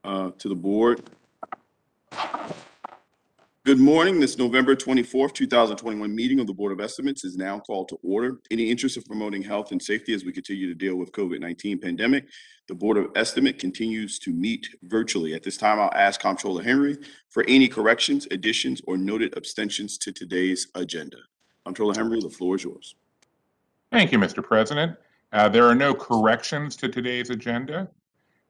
to the board. Good morning. This November 24th, 2021 meeting of the Board of Estimates is now called to order. In the interest of promoting health and safety as we continue to deal with COVID-19 pandemic, the Board of Estimate continues to meet virtually. At this time, I'll ask Comptroller Henry for any corrections, additions, or noted abstentions to today's agenda. Comptroller Henry, the floor is yours. Thank you, Mr. President. There are no corrections to today's agenda.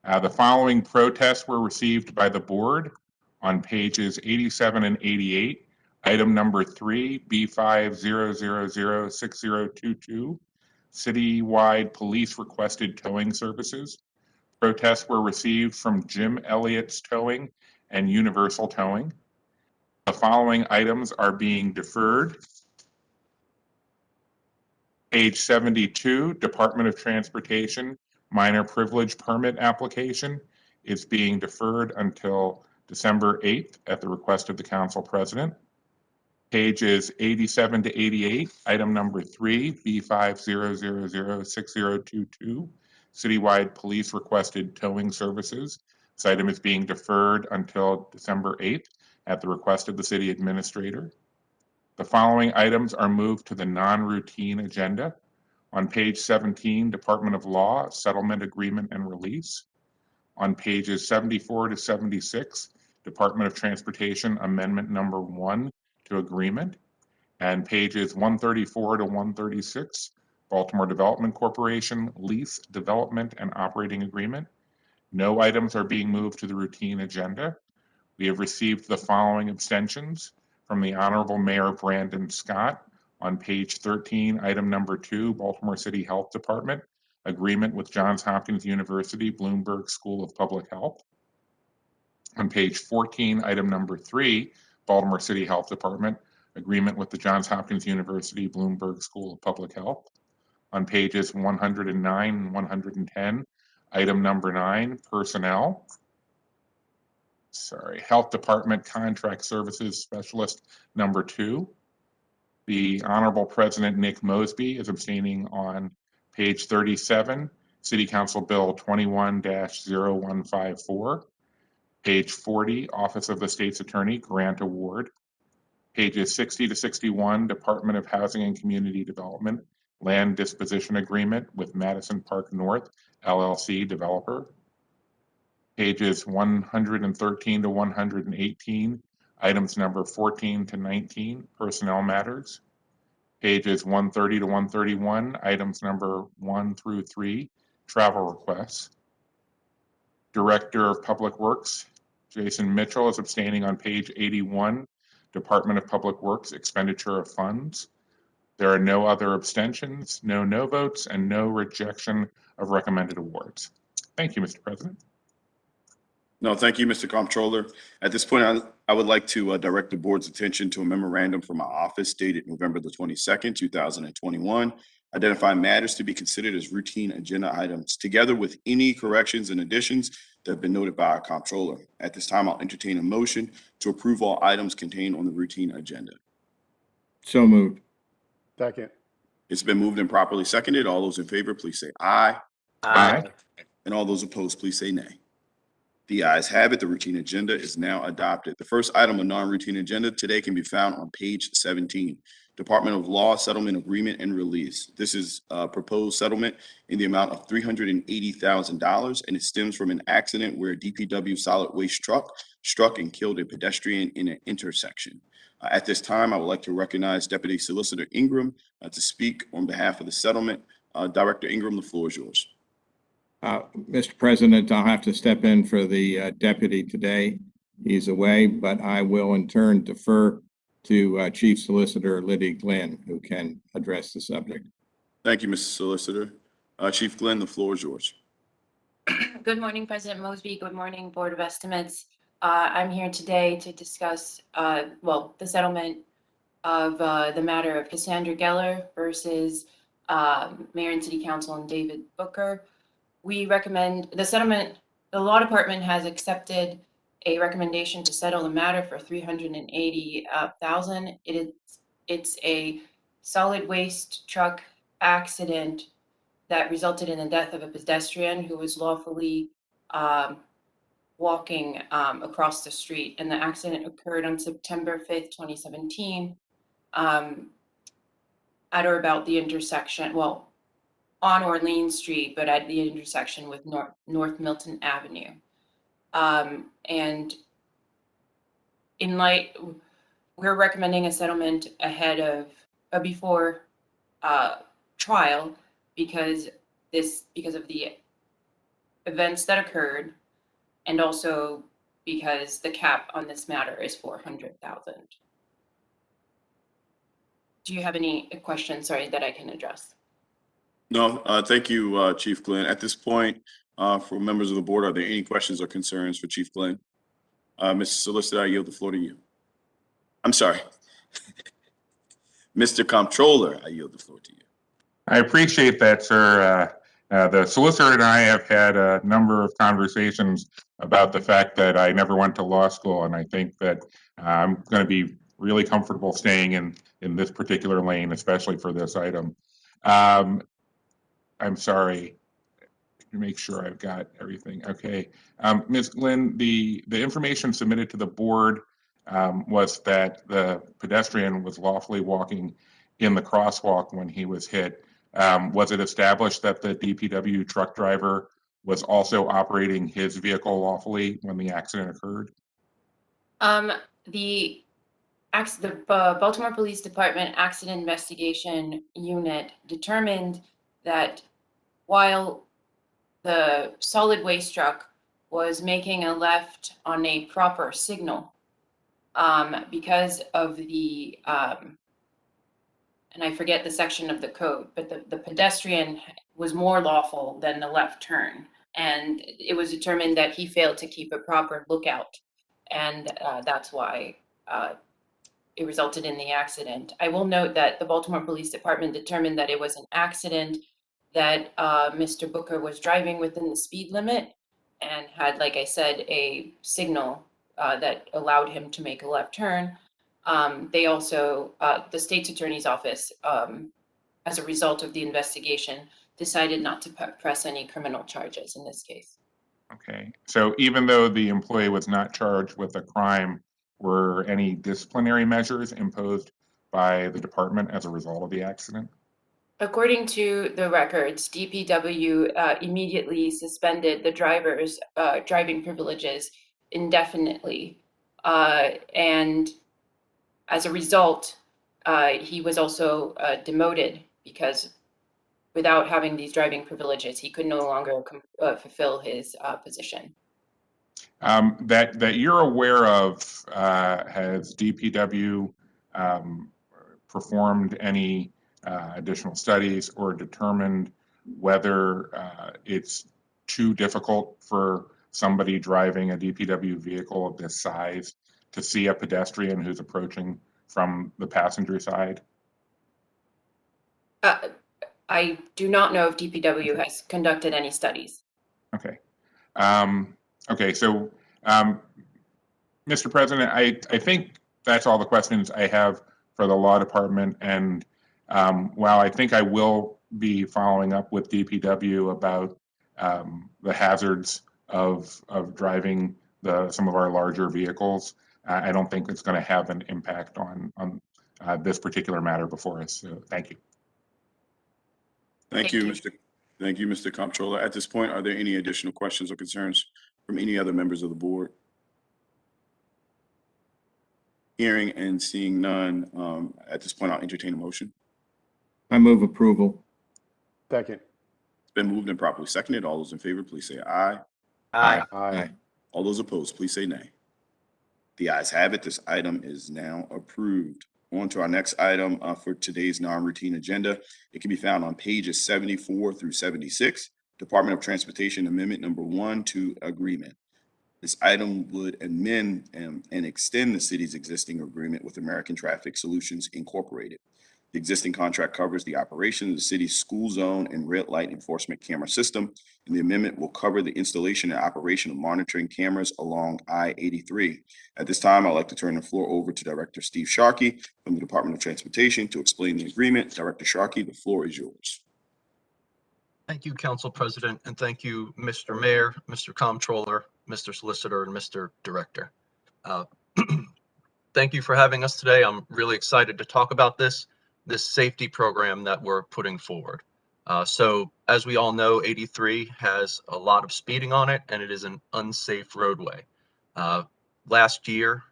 The following protests were received by the board on pages 87 and 88. Item number 3, B50006022, citywide police requested towing services. Protests were received from Jim Elliott's Towing and Universal Towing. The following items are being deferred. Page 72, Department of Transportation minor privilege permit application is being deferred until December 8th at the request of the council president. Pages 87 to 88, item number 3, B50006022, citywide police requested towing services. This item is being deferred until December 8th at the request of the city administrator. The following items are moved to the non-routine agenda. On page 17, Department of Law, Settlement Agreement and Release. On pages 74 to 76, Department of Transportation Amendment number 1 to Agreement. And pages 134 to 136, Baltimore Development Corporation Lease, Development and Operating Agreement. No items are being moved to the routine agenda. We have received the following abstentions from the Honorable Mayor Brandon Scott on page 13, item number 2, Baltimore City Health Department, agreement with Johns Hopkins University Bloomberg School of Public Health. On page 14, item number 3, Baltimore City Health Department, agreement with the Johns Hopkins University Bloomberg School of Public Health. On pages 109 and 110, item number 9, personnel. Health Department Contract Services Specialist number 2. The Honorable President Nick Mosby is abstaining on page 37, City Council Bill 21-0154. Page 40, Office of the State's Attorney Grant Award. Pages 60 to 61, Department of Housing and Community Development Land Disposition Agreement with Madison Park North LLC developer. Pages 113 to 118, items number 14 to 19, personnel matters. Pages 130 to 131, items number 1 through 3, travel requests. Director of Public Works, Jason Mitchell, is abstaining on page 81, Department of Public Works expenditure of funds. There are no other abstentions, no votes, and no rejection of recommended awards. Thank you, Mr. President. No, thank you, Mr. Comptroller. At this point, I would like to direct the board's attention to a memorandum from my office dated November the 22nd, 2021, identifying matters to be considered as routine agenda items, together with any corrections and additions that have been noted by our comptroller. At this time, I'll entertain a motion to approve all items contained on the routine agenda. So moved. Second. It's been moved and properly seconded. All those in favor, please say aye. Aye. And all those opposed, please say nay. The ayes have it. The routine agenda is now adopted. The first item of non-routine agenda today can be found on page 17, Department of Law Settlement Agreement and Release. This is a proposed settlement in the amount of $380,000, and it stems from an accident where a DPW solid waste truck struck and killed a pedestrian in an intersection. At this time, I would like to recognize Deputy Solicitor Ingram to speak on behalf of the settlement. Director Ingram, the floor is yours. Mr. President, I'll have to step in for the deputy today. He's away, but I will in turn defer to Chief Solicitor Liddy Glenn, who can address the subject. Thank you, Mr. Solicitor. Chief Glenn, the floor is yours. Good morning, President Mosby. Good morning, Board of Estimates. I'm here today to discuss, the settlement of the matter of Cassandra Geller versus Mayor and City Council and David Booker. We recommend the settlement. The Law Department has accepted a recommendation to settle the matter for $380,000. It's a solid waste truck accident that resulted in the death of a pedestrian who was lawfully walking across the street, and the accident occurred on September 5th, 2017, at or about the intersection, well, on Orleans Street, but at the intersection with North Milton Avenue. And in light, we're recommending a settlement ahead of before trial because of the events that occurred, and also because the cap on this matter is 400,000. Do you have any questions, sorry, that I can address? No, thank you, Chief Glenn. At this point, for members of the board, are there any questions or concerns for Chief Glenn? Mr. Solicitor, I yield the floor to you. I'm sorry. Mr. Comptroller, I yield the floor to you. I appreciate that, sir. The solicitor and I have had a number of conversations about the fact that I never went to law school, and I think that I'm going to be really comfortable staying in this particular lane, especially for this item. I'm sorry. To make sure I've got everything. Okay. Ms. Glenn, the information submitted to the board was that the pedestrian was lawfully walking in the crosswalk when he was hit. Was it established that the DPW truck driver was also operating his vehicle lawfully when the accident occurred? The Baltimore Police Department Accident Investigation Unit determined that while the solid waste truck was making a left on a proper signal, because of the, and I forget the section of the code, but the pedestrian was more lawful than the left turn. And it was determined that he failed to keep a proper lookout. And that's why it resulted in the accident. I will note that the Baltimore Police Department determined that it was an accident, that Mr. Booker was driving within the speed limit and had, like I said, a signal that allowed him to make a left turn. They also, the state's attorney's office, as a result of the investigation, decided not to press any criminal charges in this case. Okay, so even though the employee was not charged with a crime, were any disciplinary measures imposed by the department as a result of the accident? According to the records, DPW immediately suspended the driver's driving privileges indefinitely. And as a result, he was also demoted because without having these driving privileges, he could no longer fulfill his position. That you're aware of, has DPW performed any additional studies or determined whether it's too difficult for somebody driving a DPW vehicle of this size to see a pedestrian who's approaching from the passenger side? I do not know if DPW has conducted any studies. Okay. Okay, so, Mr. President, I think that's all the questions I have for the law department. And while I think I will be following up with DPW about the hazards of driving some of our larger vehicles, I don't think it's going to have an impact on this particular matter before us. So thank you. Thank you, Mr. Comptroller. At this point, are there any additional questions or concerns from any other members of the board? Hearing and seeing none, at this point, I'll entertain a motion. I move approval. Second. It's been moved and properly seconded. All those in favor, please say aye. Aye. Aye. All those opposed, please say nay. The ayes have it. This item is now approved. On to our next item for today's non-routine agenda. It can be found on pages 74 through 76, Department of Transportation Amendment Number 1 to Agreement. This item would amend and extend the city's existing agreement with American Traffic Solutions Incorporated. The existing contract covers the operation of the city's school zone and red light enforcement camera system, and the amendment will cover the installation and operation of monitoring cameras along I-83. At this time, I'd like to turn the floor over to Director Steve Sharkey from the Department of Transportation to explain the agreement. Director Sharkey, the floor is yours. Thank you, Council President, and thank you, Mr. Mayor, Mr. Comptroller, Mr. Solicitor, and Mr. Director. Uh, Thank you for having us today. I'm really excited to talk about this safety program that we're putting forward. So as we all know, 83 has a lot of speeding on it, and it is an unsafe roadway. Last year,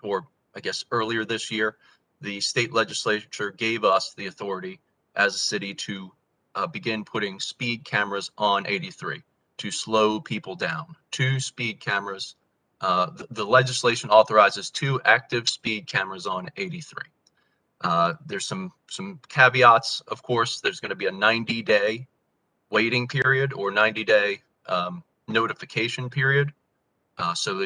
or I guess earlier this year, the state legislature gave us the authority as a city to begin putting speed cameras on 83 to slow people down. 2 speed cameras. The legislation authorizes 2 active speed cameras on 83. There's some caveats, of course. There's going to be a 90-day waiting period or 90-day notification period. So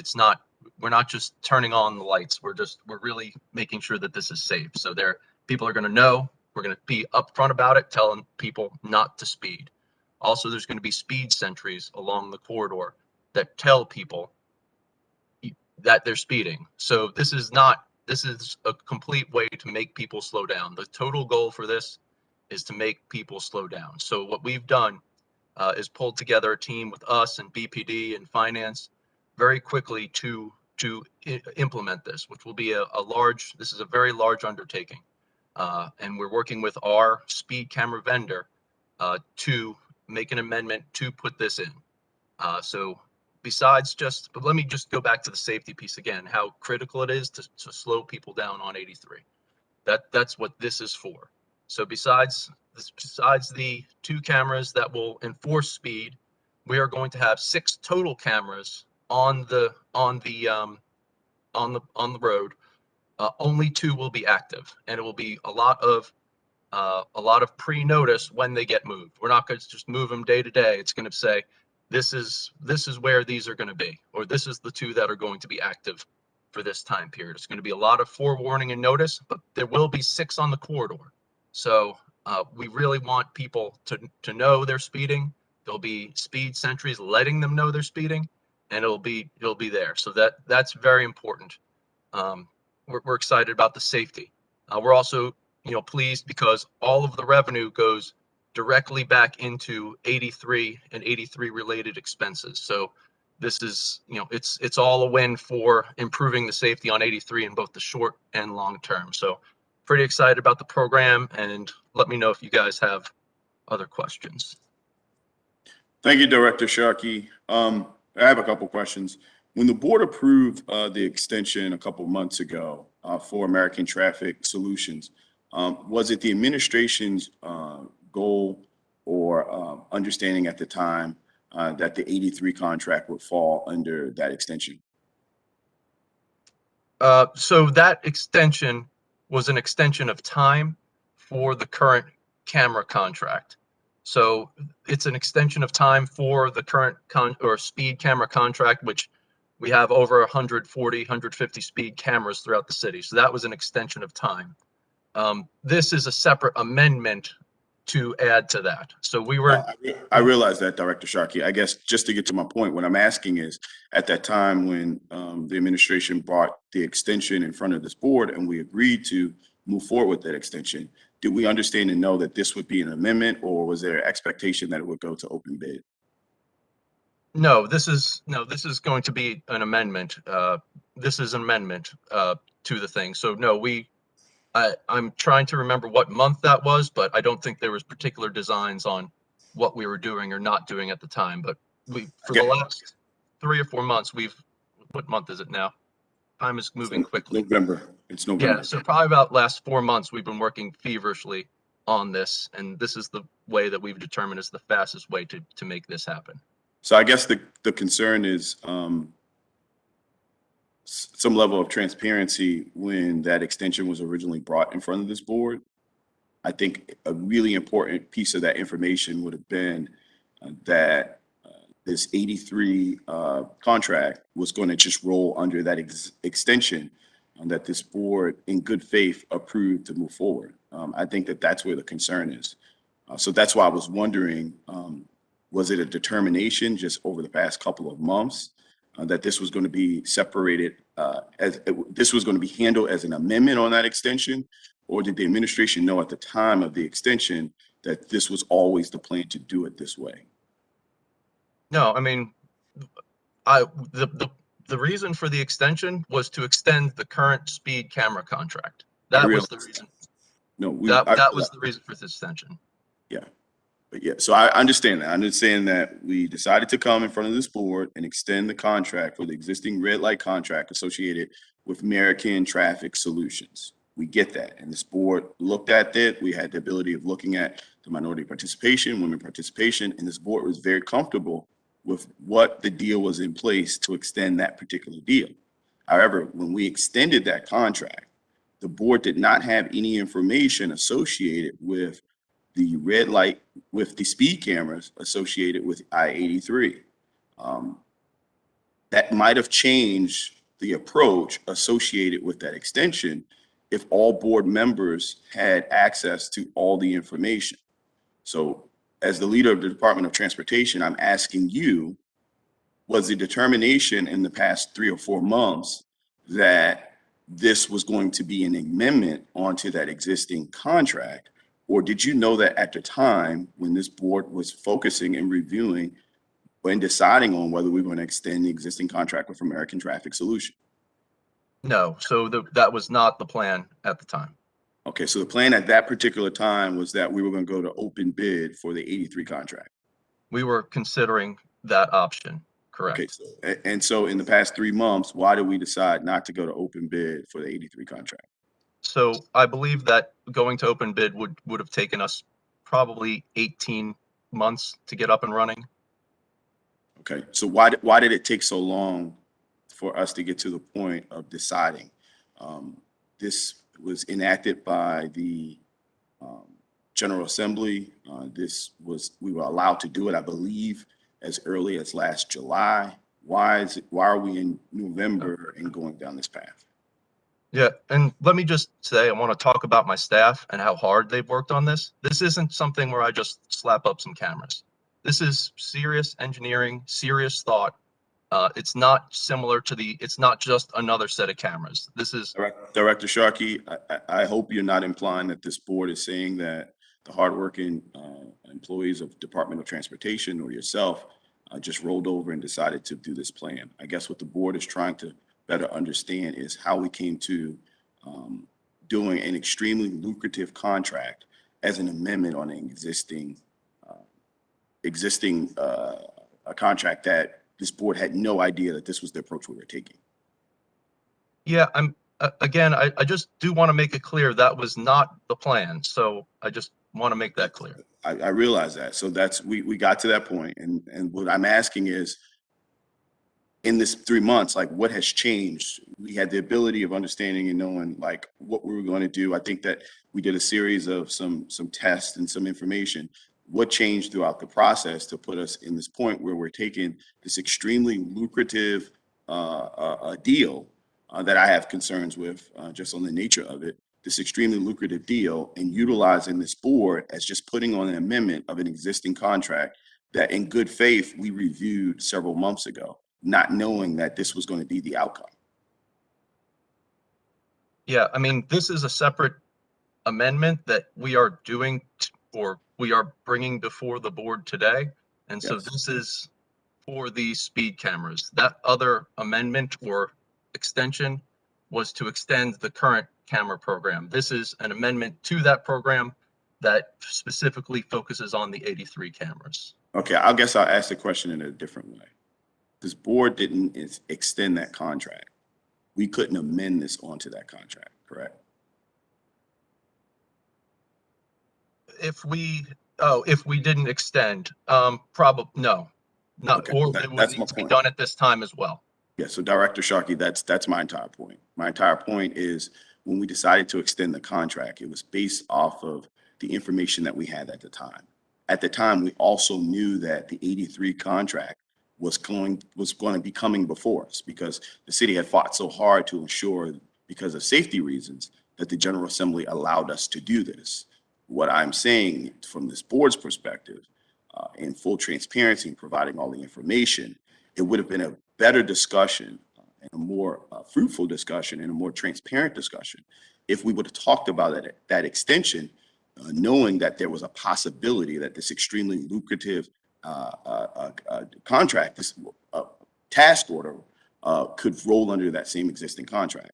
we're not just turning on the lights. We're really making sure that this is safe. So people are going to know. We're going to be upfront about it, telling people not to speed. Also, there's going to be speed sentries along the corridor that tell people that they're speeding. So this is a complete way to make people slow down. The total goal for this is to make people slow down. So what we've done is pulled together a team with us and BPD and finance very quickly to implement this, which will be this is a very large undertaking. And we're working with our speed camera vendor to make an amendment to put this in. So but let me just go back to the safety piece again, how critical it is to slow people down on 83. That's what this is for. So besides the 2 cameras that will enforce speed, we are going to have 6 total cameras on the road. Only 2 will be active, and it will be a lot of pre-notice when they get moved. We're not going to just move them day to day. It's going to say, this is where these are going to be, or this is the 2 that are going to be active for this time period. It's going to be a lot of forewarning and notice, but there will be 6 on the corridor. So we really want people to know they're speeding. There'll be speed sentries letting them know they're speeding, and it'll be there. So that's very important. We're excited about the safety. We're also pleased because all of the revenue goes directly back into 83 and 83 related expenses. So this is, it's all a win for improving the safety on 83 in both the short and long term. So pretty excited about the program, and let me know if you guys have other questions. Thank you, Director Sharkey. I have a couple questions. When the board approved the extension a couple months ago for American Traffic Solutions, was it the administration's goal or understanding at the time that the 83 contract would fall under that extension? So that extension was an extension of time for the current camera contract. So it's an extension of time for the current speed camera contract, which we have over 140, 150 speed cameras throughout the city. So that was an extension of time. This is a separate amendment to add to that. So we were. I realize that, Director Sharkey. I guess just to get to my point, what I'm asking is, at that time when the administration brought the extension in front of this board and we agreed to move forward with that extension, did we understand and know that this would be an amendment, or was there an expectation that it would go to open bid? No, this is going to be an amendment. This is an amendment to the thing. So no, I'm trying to remember what month that was, but I don't think there was particular designs on what we were doing or not doing at the time. But for the last 3 or 4 months, what month is it now? Time is moving quickly. November. It's November. Yeah, so probably about last 4 months, we've been working feverishly on this, and this is the way that we've determined is the fastest way to make this happen. So I guess the concern is some level of transparency when that extension was originally brought in front of this board. I think a really important piece of that information would have been that this 83 contract was going to just roll under that extension that this board in good faith approved to move forward. I think that that's where the concern is. So that's why I was wondering, was it a determination just over the past couple of months that this was going to be separated, this was going to be handled as an amendment on that extension? Or did the administration know at the time of the extension that this was always the plan to do it this way? No, I mean, The reason for the extension was to extend the current speed camera contract. I That was the realize reason. No, That was the reason for the extension. but yeah, so I understand that. I understand that we decided to come in front of this board and extend the contract for the existing red light contract associated with American Traffic Solutions. We get that. And this board looked at it. We had the ability of looking at the minority participation, women participation, and this board was very comfortable with what the deal was in place to extend that particular deal. However, when we extended that contract, the board did not have any information associated with the red light, with the speed cameras associated with I-83. That might have changed the approach associated with that extension if all board members had access to all the information. So as the leader of the Department of Transportation, I'm asking you, was the determination in the past 3 or 4 months that this was going to be an amendment onto that existing contract? Or did you know that at the time when this board was focusing and reviewing when deciding on whether we were going to extend the existing contract with American Traffic Solution? No, so that was not the plan at the time. Okay, so the plan at that particular time was that we were going to go to open bid for the 83 contract. We were considering that option, correct? Okay, and so in the past 3 months, why did we decide not to go to open bid for the 83 contract? So I believe that going to open bid would have taken us probably 18 months to get up and running. Okay, so why did it take so long for us to get to the point of deciding? This was enacted by the General Assembly. We were allowed to do it, I believe, as early as last July. Why are we in November and going down this path? Yeah, and let me just say, I want to talk about my staff and how hard they've worked on this. This isn't something where I just slap up some cameras. This is serious engineering, serious thought. It's not similar to it's not just another set of cameras. This is. Director Sharkey, I hope you're not implying that this board is saying that the hardworking employees of Department of Transportation or yourself just rolled over and decided to do this plan. I guess what the board is trying to better understand is how we came to doing an extremely lucrative contract as an amendment on an existing a contract that this board had no idea that this was the approach we were taking. Yeah, again, I just do want to make it clear that was not the plan. So I just want to make that clear. I realize that. So we got to that point, and what I'm asking is, in this 3 months, like, what has changed? We had the ability of understanding and knowing like what we were going to do. I think that we did a series of some tests and some information. What changed throughout the process to put us in this point where we're taking this extremely lucrative deal that I have concerns with just on the nature of it, this extremely lucrative deal, and utilizing this board as just putting on an amendment of an existing contract that in good faith we reviewed several months ago, not knowing that this was going to be the outcome? Yeah, I mean, this is a separate amendment that we are doing or we are bringing before the board today. And so Yes. this is for the speed cameras. That other amendment or extension was to extend the current camera program. This is an amendment to that program that specifically focuses on the 83 cameras. Okay, I guess I'll ask the question in a different way. This board didn't extend that contract. We couldn't amend this onto that contract, correct? If we didn't extend, probably no, not, Okay, or that- it would that's need my to be point. done at this time as well. Yeah, so Director Sharkey, that's my entire point. My entire point is when we decided to extend the contract, it was based off of the information that we had at the time. At the time, we also knew that the 83 contract was going to be coming before us because the city had fought so hard to ensure, because of safety reasons, that the General Assembly allowed us to do this. What I'm saying from this board's perspective, in full transparency, providing all the information, it would have been a better discussion and a more fruitful discussion and a more transparent discussion if we would have talked about that extension, knowing that there was a possibility that this extremely lucrative contract, this task order could roll under that same existing contract.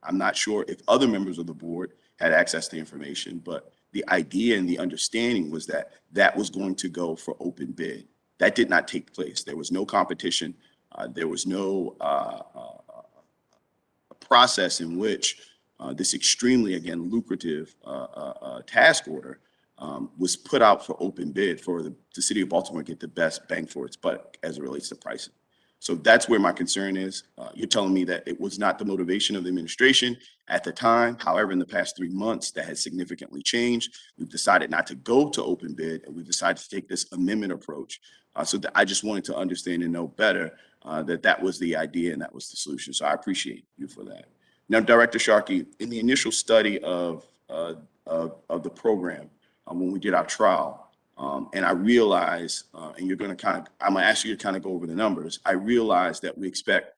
I'm not sure if other members of the board had access to information, but the idea and the understanding was that that was going to go for open bid. That did not take place. There was no competition. There was no process in which this extremely, again, lucrative task order was put out for open bid for the city of Baltimore to get the best bang for its buck as it relates to pricing. So that's where my concern is. You're telling me that it was not the motivation of the administration at the time. However, in the past 3 months, that has significantly changed. We've decided not to go to open bid, and we've decided to take this amendment approach. So that I just wanted to understand and know better that that was the idea and that was the solution. So I appreciate you for that. Now, Director Sharkey, in the initial study of the program, when we did our trial, and I realize, and you're going to I'm going to ask you to kind of go over the numbers. I realize that we expect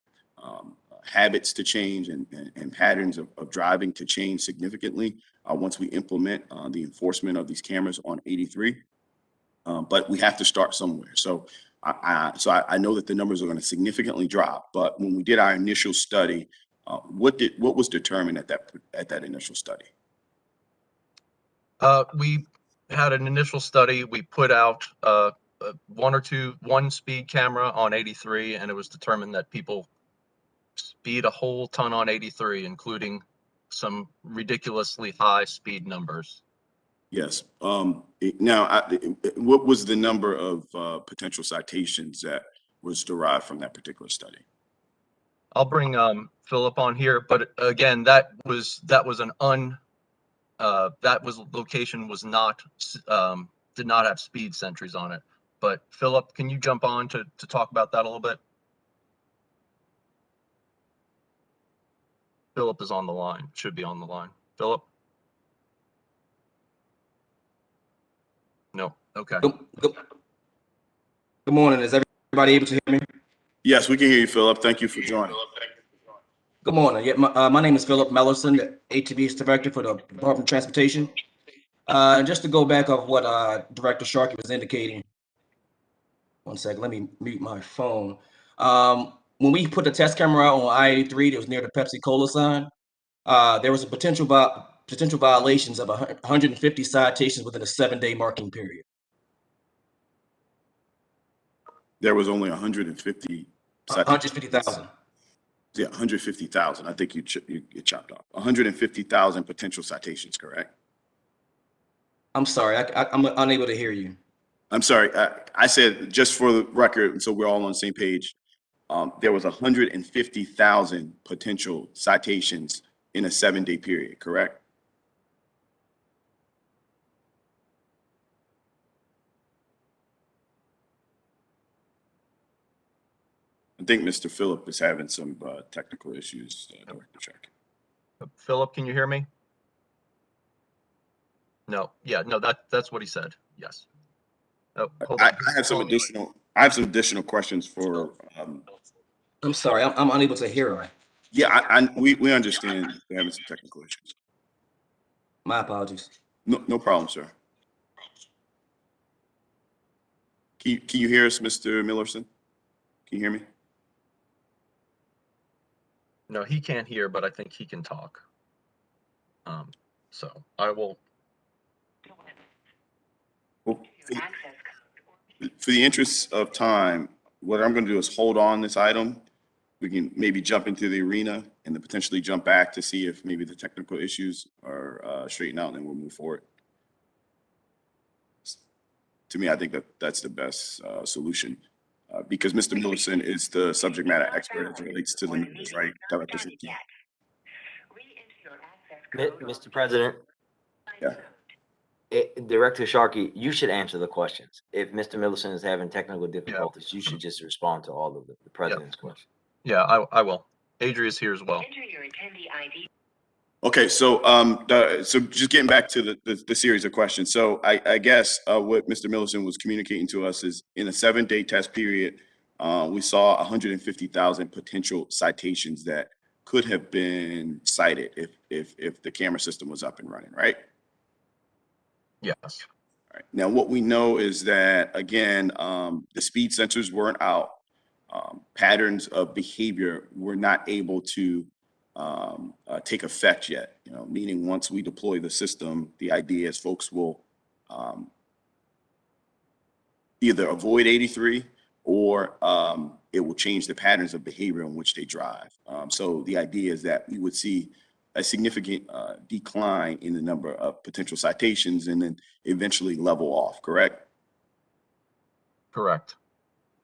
habits to change and patterns of driving to change significantly once we implement the enforcement of these cameras on 83. But we have to start somewhere. So I know that the numbers are going to significantly drop. But when we did our initial study, what was determined at that initial study? We had an initial study. We put out one speed camera on 83, and it was determined that people speed a whole ton on 83, including some ridiculously high speed numbers. Yes. Now, what was the number of potential citations that was derived from that particular study? I'll bring Philip on here, but again, that location was not did not have speed sentries on it. But Philip, can you jump on to talk about that a little bit? Philip is on the line, should be on the line. Philip? No, okay. Good morning. Is everybody able to hear me? Yes, we can hear you, Philip. Thank you for joining. Good morning. Yeah, my name is Philip Millerson, the ATV's director for the Department of Transportation. And just to go back of what Director Sharkey was indicating, one second, let me mute my phone. When we put the test camera out on I-83 that was near the Pepsi Cola sign, there was a potential violations of 150 citations within a 7-day marking period. There was only 150. 150,000. Yeah, 150,000. I think you chopped off. 150,000 potential citations, correct? I'm sorry, I'm unable to hear you. I'm sorry. I said, just for the record, so we're all on the same page, there was 150,000 potential citations in a 7-day period, correct? I think Mr. Phillip is having some technical issues, Director Check. Philip, can you hear me? No, yeah, no, that's what he said. Yes. Oh, hold on. I have some additional questions for. I'm sorry, I'm unable to hear her. Yeah, we understand they're having some technical issues. My apologies. No problem, sir. Can you hear us, Mr. Millerson? Can you hear me? No, he can't hear, but I think he can talk. So I will. Well, for the interest of time, what I'm going to do is hold on this item. We can maybe jump into the arena and then potentially jump back to see if maybe the technical issues are straightened out, and then we'll move forward. To me, I think that's the best solution because Mr. Millerson is the subject matter expert as it relates to the numbers, right? Mr. President. Yeah. Director Sharkey, you should answer the questions. If Mr. Millerson is having technical difficulties, you should just respond to all of the president's questions. Yeah, I will. Adria's here as well. Enter your attendee ID. Okay, so so just getting back to the series of questions. So I guess what Mr. Millerson was communicating to us is in a 7-day test period, we saw 150,000 potential citations that could have been cited if the camera system was up and running, right? Yes. All right. Now, what we know is that, again, the speed sensors weren't out. patterns of behavior were not able to take effect yet. Meaning once we deploy the system, the idea is folks will either avoid 83 or it will change the patterns of behavior in which they drive. So the idea is that we would see a significant decline in the number of potential citations and then eventually level off, correct? Correct.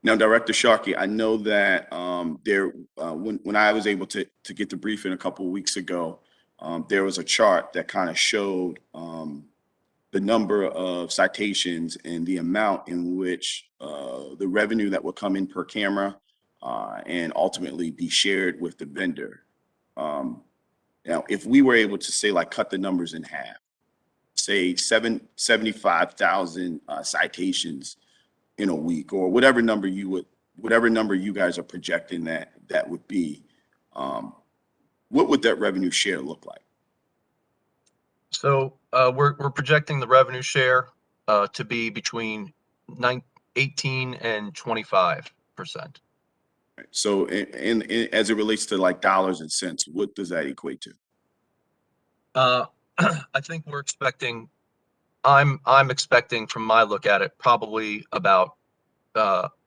Now, Director Sharkey, I know that when I was able to get the briefing a couple of weeks ago, there was a chart that kind of showed the number of citations and the amount in which the revenue that would come in per camera and ultimately be shared with the vendor. Now, if we were able to say, like, cut the numbers in half, say 75,000 citations in a week, or whatever number you guys are projecting that would be, what would that revenue share look like? So we're projecting the revenue share to be between 18 and 25%. So, and as it relates to like dollars and cents, what does that equate to? I think we're expecting. I'm expecting, from my look at it, probably about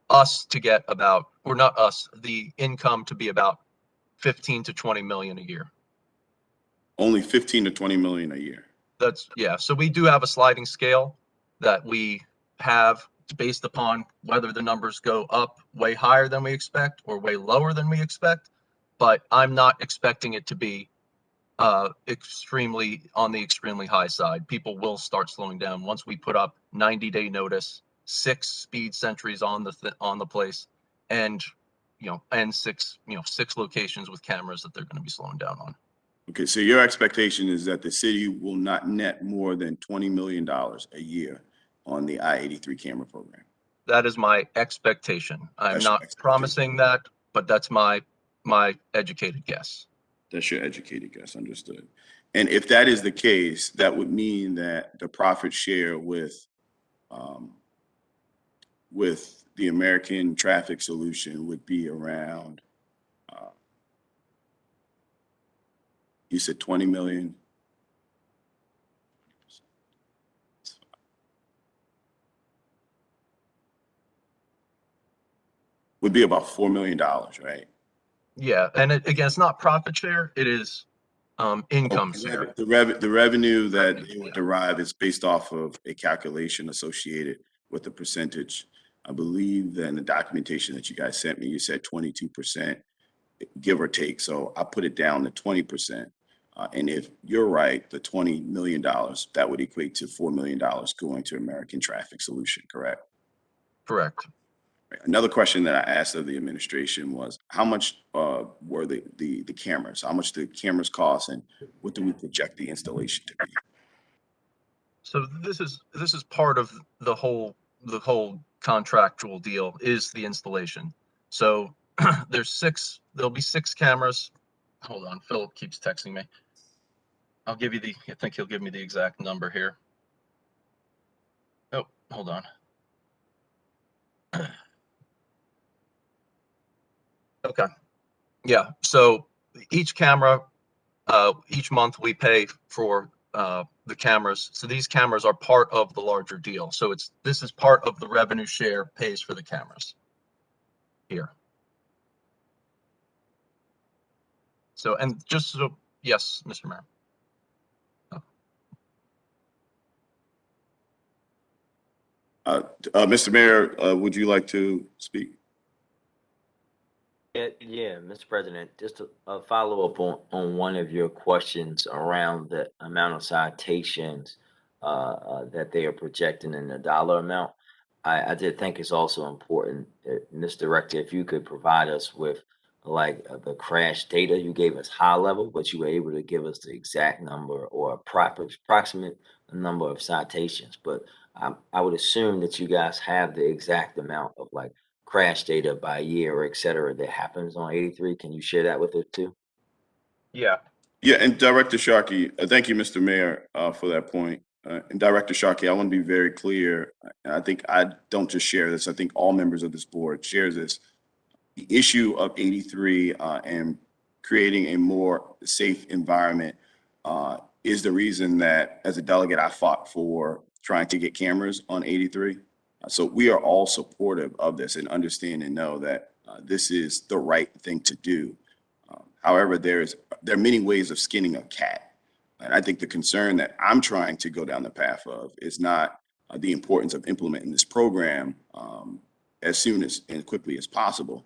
us to get about, or not us, the income to be about 15 to 20 million a year. Only 15 to 20 million a year. Yeah. So we do have a sliding scale that we have based upon whether the numbers go up way higher than we expect or way lower than we expect. But I'm not expecting it to be extremely on the extremely high side. People will start slowing down once we put up 90-day notice, 6 speed sentries on the place, and and 6 locations with cameras that they're going to be slowing down on. Okay, so your expectation is that the city will not net more than $20 million a year on the I-83 camera program. That is my expectation. I'm not promising that, but that's my educated guess. That's your educated guess, understood. And if that is the case, that would mean that the profit share with the American Traffic Solution would be around, you said 20 million. Would be about $4 million, right? Yeah, and again, it's not profit share; it is income share. The revenue that they would derive is based off of a calculation associated with the percentage. I believe that in the documentation that you guys sent me, you said 22%, give or take. So I put it down to 20%. And if you're right, the $20 million, that would equate to $4 million going to American Traffic Solution, correct? Correct. Another question that I asked of the administration was, how much were the cameras? How much the cameras cost, and what do we project the installation to be? So this is part of the whole contractual deal is the installation. So there'll be 6 cameras. Hold on, Philip keeps texting me. I think he'll give me the exact number here. Oh, hold on. Okay. Yeah. So each camera, each month we pay for the cameras. So these cameras are part of the larger deal. So this is part of the revenue share pays for the cameras here. So, and just so, yes, Mr. Mayor. Mr. Mayor, would you like to speak? Yeah, Mr. President, just a follow up on one of your questions around the amount of citations that they are projecting in the dollar amount. I did think it's also important, Ms. Director, if you could provide us with like the crash data. You gave us high level, but you were able to give us the exact number or approximate number of citations. But I would assume that you guys have the exact amount of like crash data by year or et cetera that happens on 83. Can you share that with us too? Yeah. Yeah, and Director Sharkey, thank you, Mr. Mayor, for that point. And Director Sharkey, I want to be very clear. I think I don't just share this. I think all members of this board share this. the issue of 83 and creating a more safe environment is the reason that as a delegate, I fought for trying to get cameras on 83. So we are all supportive of this and understand and know that this is the right thing to do. However, there are many ways of skinning a cat. And I think the concern that I'm trying to go down the path of is not the importance of implementing this program as soon as and quickly as possible,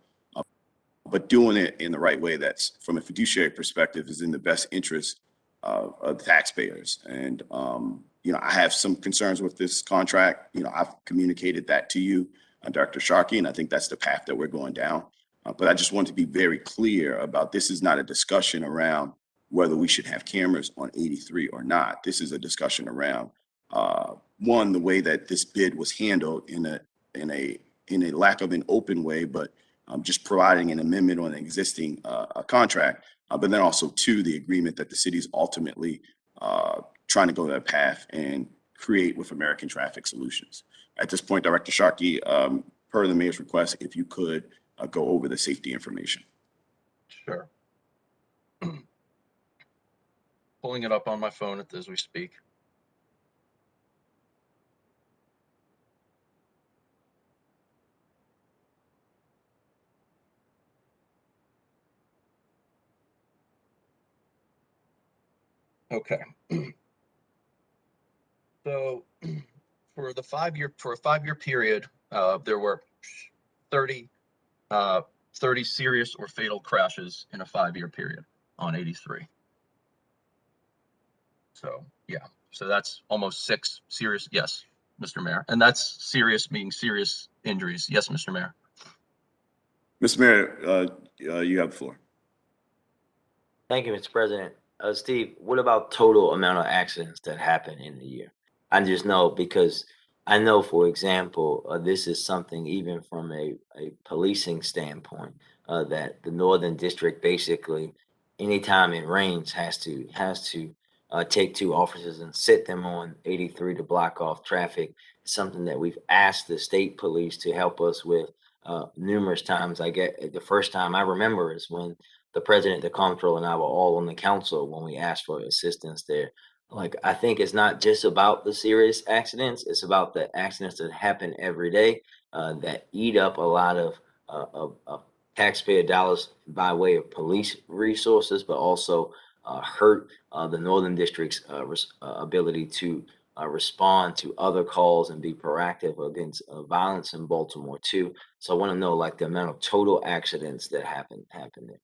but doing it in the right way that's, from a fiduciary perspective, is in the best interest of taxpayers. And, I have some concerns with this contract. I've communicated that to you, Dr. Sharkey, and I think that's the path that we're going down. But I just want to be very clear about this is not a discussion around whether we should have cameras on 83 or not. This is a discussion around, one, the way that this bid was handled in a lack of an open way, but just providing an amendment on an existing contract. But then also, two, the agreement that the city is ultimately trying to go that path and create with American Traffic Solutions. At this point, Director Sharkey, per the mayor's request, if you could go over the safety information. Sure. Pulling it up on my phone as we speak. Okay. So for a 5-year period, there were 30 serious or fatal crashes in a 5-year period on 83. So yeah, so that's almost 6 serious. Yes, Mr. Mayor. And that's serious meaning serious injuries. Yes, Mr. Mayor. Mr. Mayor, you have the floor. Thank you, Mr. President. Steve, what about total amount of accidents that happen in the year? I just know because I know, for example, this is something even from a policing standpoint that the Northern District basically, anytime it rains, has to take 2 officers and sit them on 83 to block off traffic. It's something that we've asked the state police to help us with numerous times. I get the first time I remember is when the president, the comptroller, and I were all on the council when we asked for assistance there. Like, I think it's not just about the serious accidents; it's about the accidents that happen every day that eat up a lot of taxpayer dollars by way of police resources, but also hurt the Northern District's ability to respond to other calls and be proactive against violence in Baltimore too. So I want to know, like, the amount of total accidents that happen there.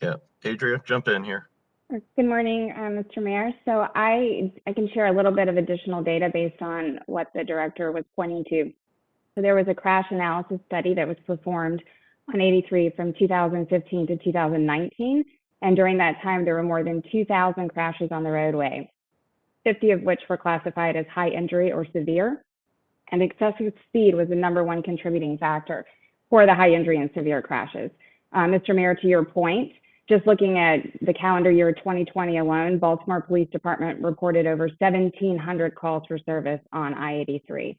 Yeah, Adria, jump in here. Good morning, Mr. Mayor. So I can share a little bit of additional data based on what the director was pointing to. So there was a crash analysis study that was performed on 83 from 2015 to 2019. And during that time, there were more than 2,000 crashes on the roadway, 50 of which were classified as high injury or severe. And excessive speed was the #1 contributing factor for the high injury and severe crashes. Mr. Mayor, to your point, just looking at the calendar year 2020 alone, Baltimore Police Department reported over 1,700 calls for service on I-83.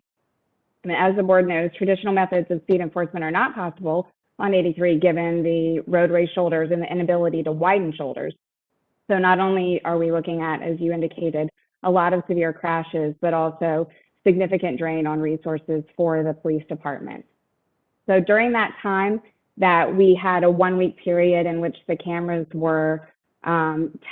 And as the board knows, traditional methods of speed enforcement are not possible on 83 given the roadway shoulders and the inability to widen shoulders. So not only are we looking at, as you indicated, a lot of severe crashes, but also significant drain on resources for the police department. So during that time, that we had a 1-week period in which the cameras were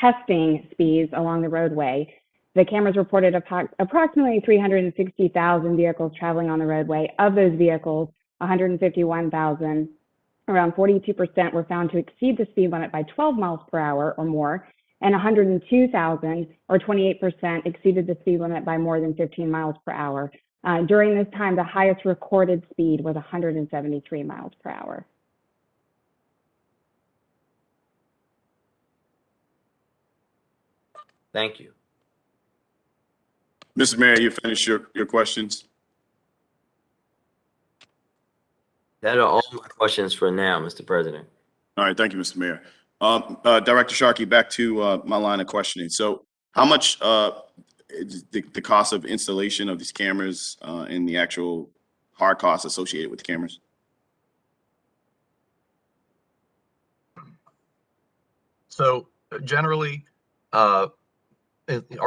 testing speeds along the roadway. The cameras reported approximately 360,000 vehicles traveling on the roadway. Of those vehicles, 151,000, around 42% were found to exceed the speed limit by 12 miles per hour or more, and 102,000, or 28%, exceeded the speed limit by more than 15 miles per hour. During this time, the highest recorded speed was 173 miles per hour. Thank you. Mr. Mayor, you finished your questions? That are all my questions for now, Mr. President. All right, thank you, Mr. Mayor. Director Sharkey, back to my line of questioning. So how much is the cost of installation of these cameras and the actual hard costs associated with the cameras? So generally, our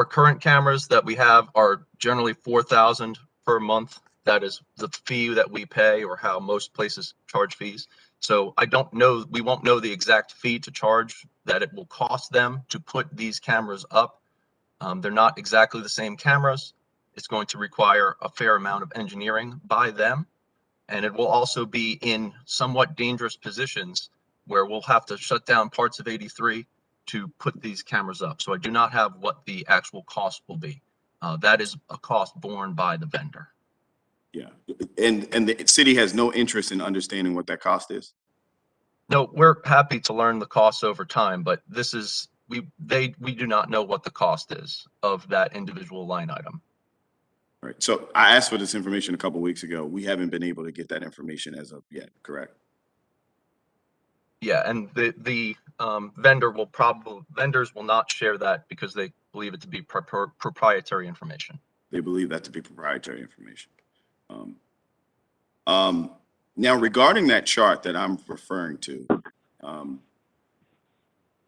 current cameras that we have are generally 4,000 per month. That is the fee that we pay, or how most places charge fees. So I don't know, we won't know the exact fee to charge that it will cost them to put these cameras up. They're not exactly the same cameras. It's going to require a fair amount of engineering by them. And it will also be in somewhat dangerous positions where we'll have to shut down parts of 83 to put these cameras up. So I do not have what the actual cost will be. That is a cost borne by the vendor. Yeah, and the city has no interest in understanding what that cost is? No, we're happy to learn the costs over time, but this is, we do not know what the cost is of that individual line item. All right, so I asked for this information a couple weeks ago. We haven't been able to get that information as of yet, correct? Yeah, and the vendors will not share that because they believe it to be proprietary information. They believe that to be proprietary information. Now, regarding that chart that I'm referring to,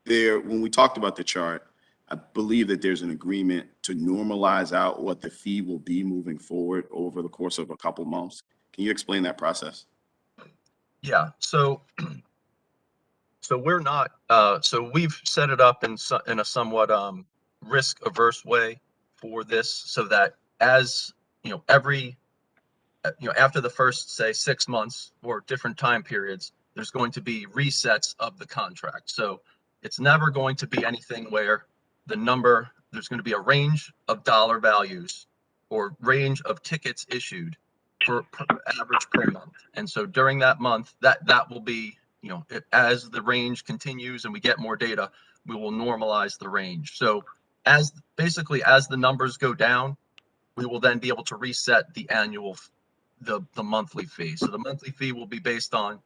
when we talked about the chart, I believe that there's an agreement to normalize out what the fee will be moving forward over the course of a couple months. Can you explain that process? Yeah, so we're not, so we've set it up in a somewhat risk averse way for this, so that as you know, after the first, say, 6 months or different time periods, there's going to be resets of the contract. So it's never going to be anything where there's going to be a range of dollar values or range of tickets issued per average per month. And so during that month, that will be, as the range continues and we get more data, we will normalize the range. So as the numbers go down, we will then be able to reset the monthly fee. So the monthly fee will be based on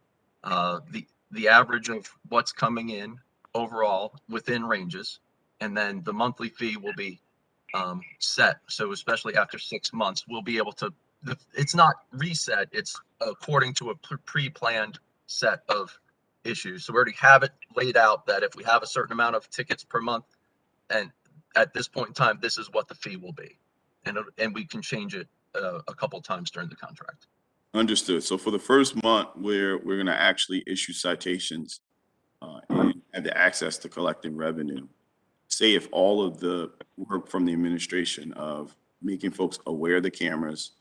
the average of what's coming in overall within ranges, and then the monthly fee will be set. So especially after 6 months, we'll be able to. It's not reset; it's according to a pre-planned set of issues. So we already have it laid out that if we have a certain amount of tickets per month, and at this point in time, this is what the fee will be, and we can change it a couple times during the contract. Understood. So for the first month, we're going to actually issue citations and have the access to collecting revenue. Say if all of the work from the administration of making folks aware of the cameras,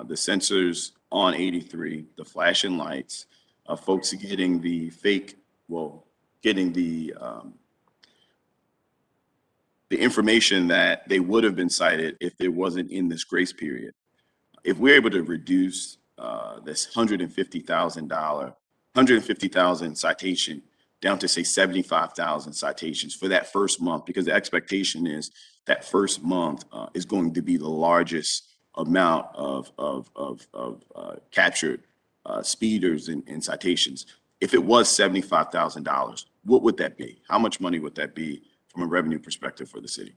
the sensors on 83, the flashing lights, folks getting the getting the information that they would have been cited if there wasn't in this grace period. If we're able to reduce this $150,000 citation down to, say, 75,000 citations for that first month, because the expectation is that first month is going to be the largest amount of captured speeders and citations. If it was $75,000, what would that be? How much money would that be from a revenue perspective for the city?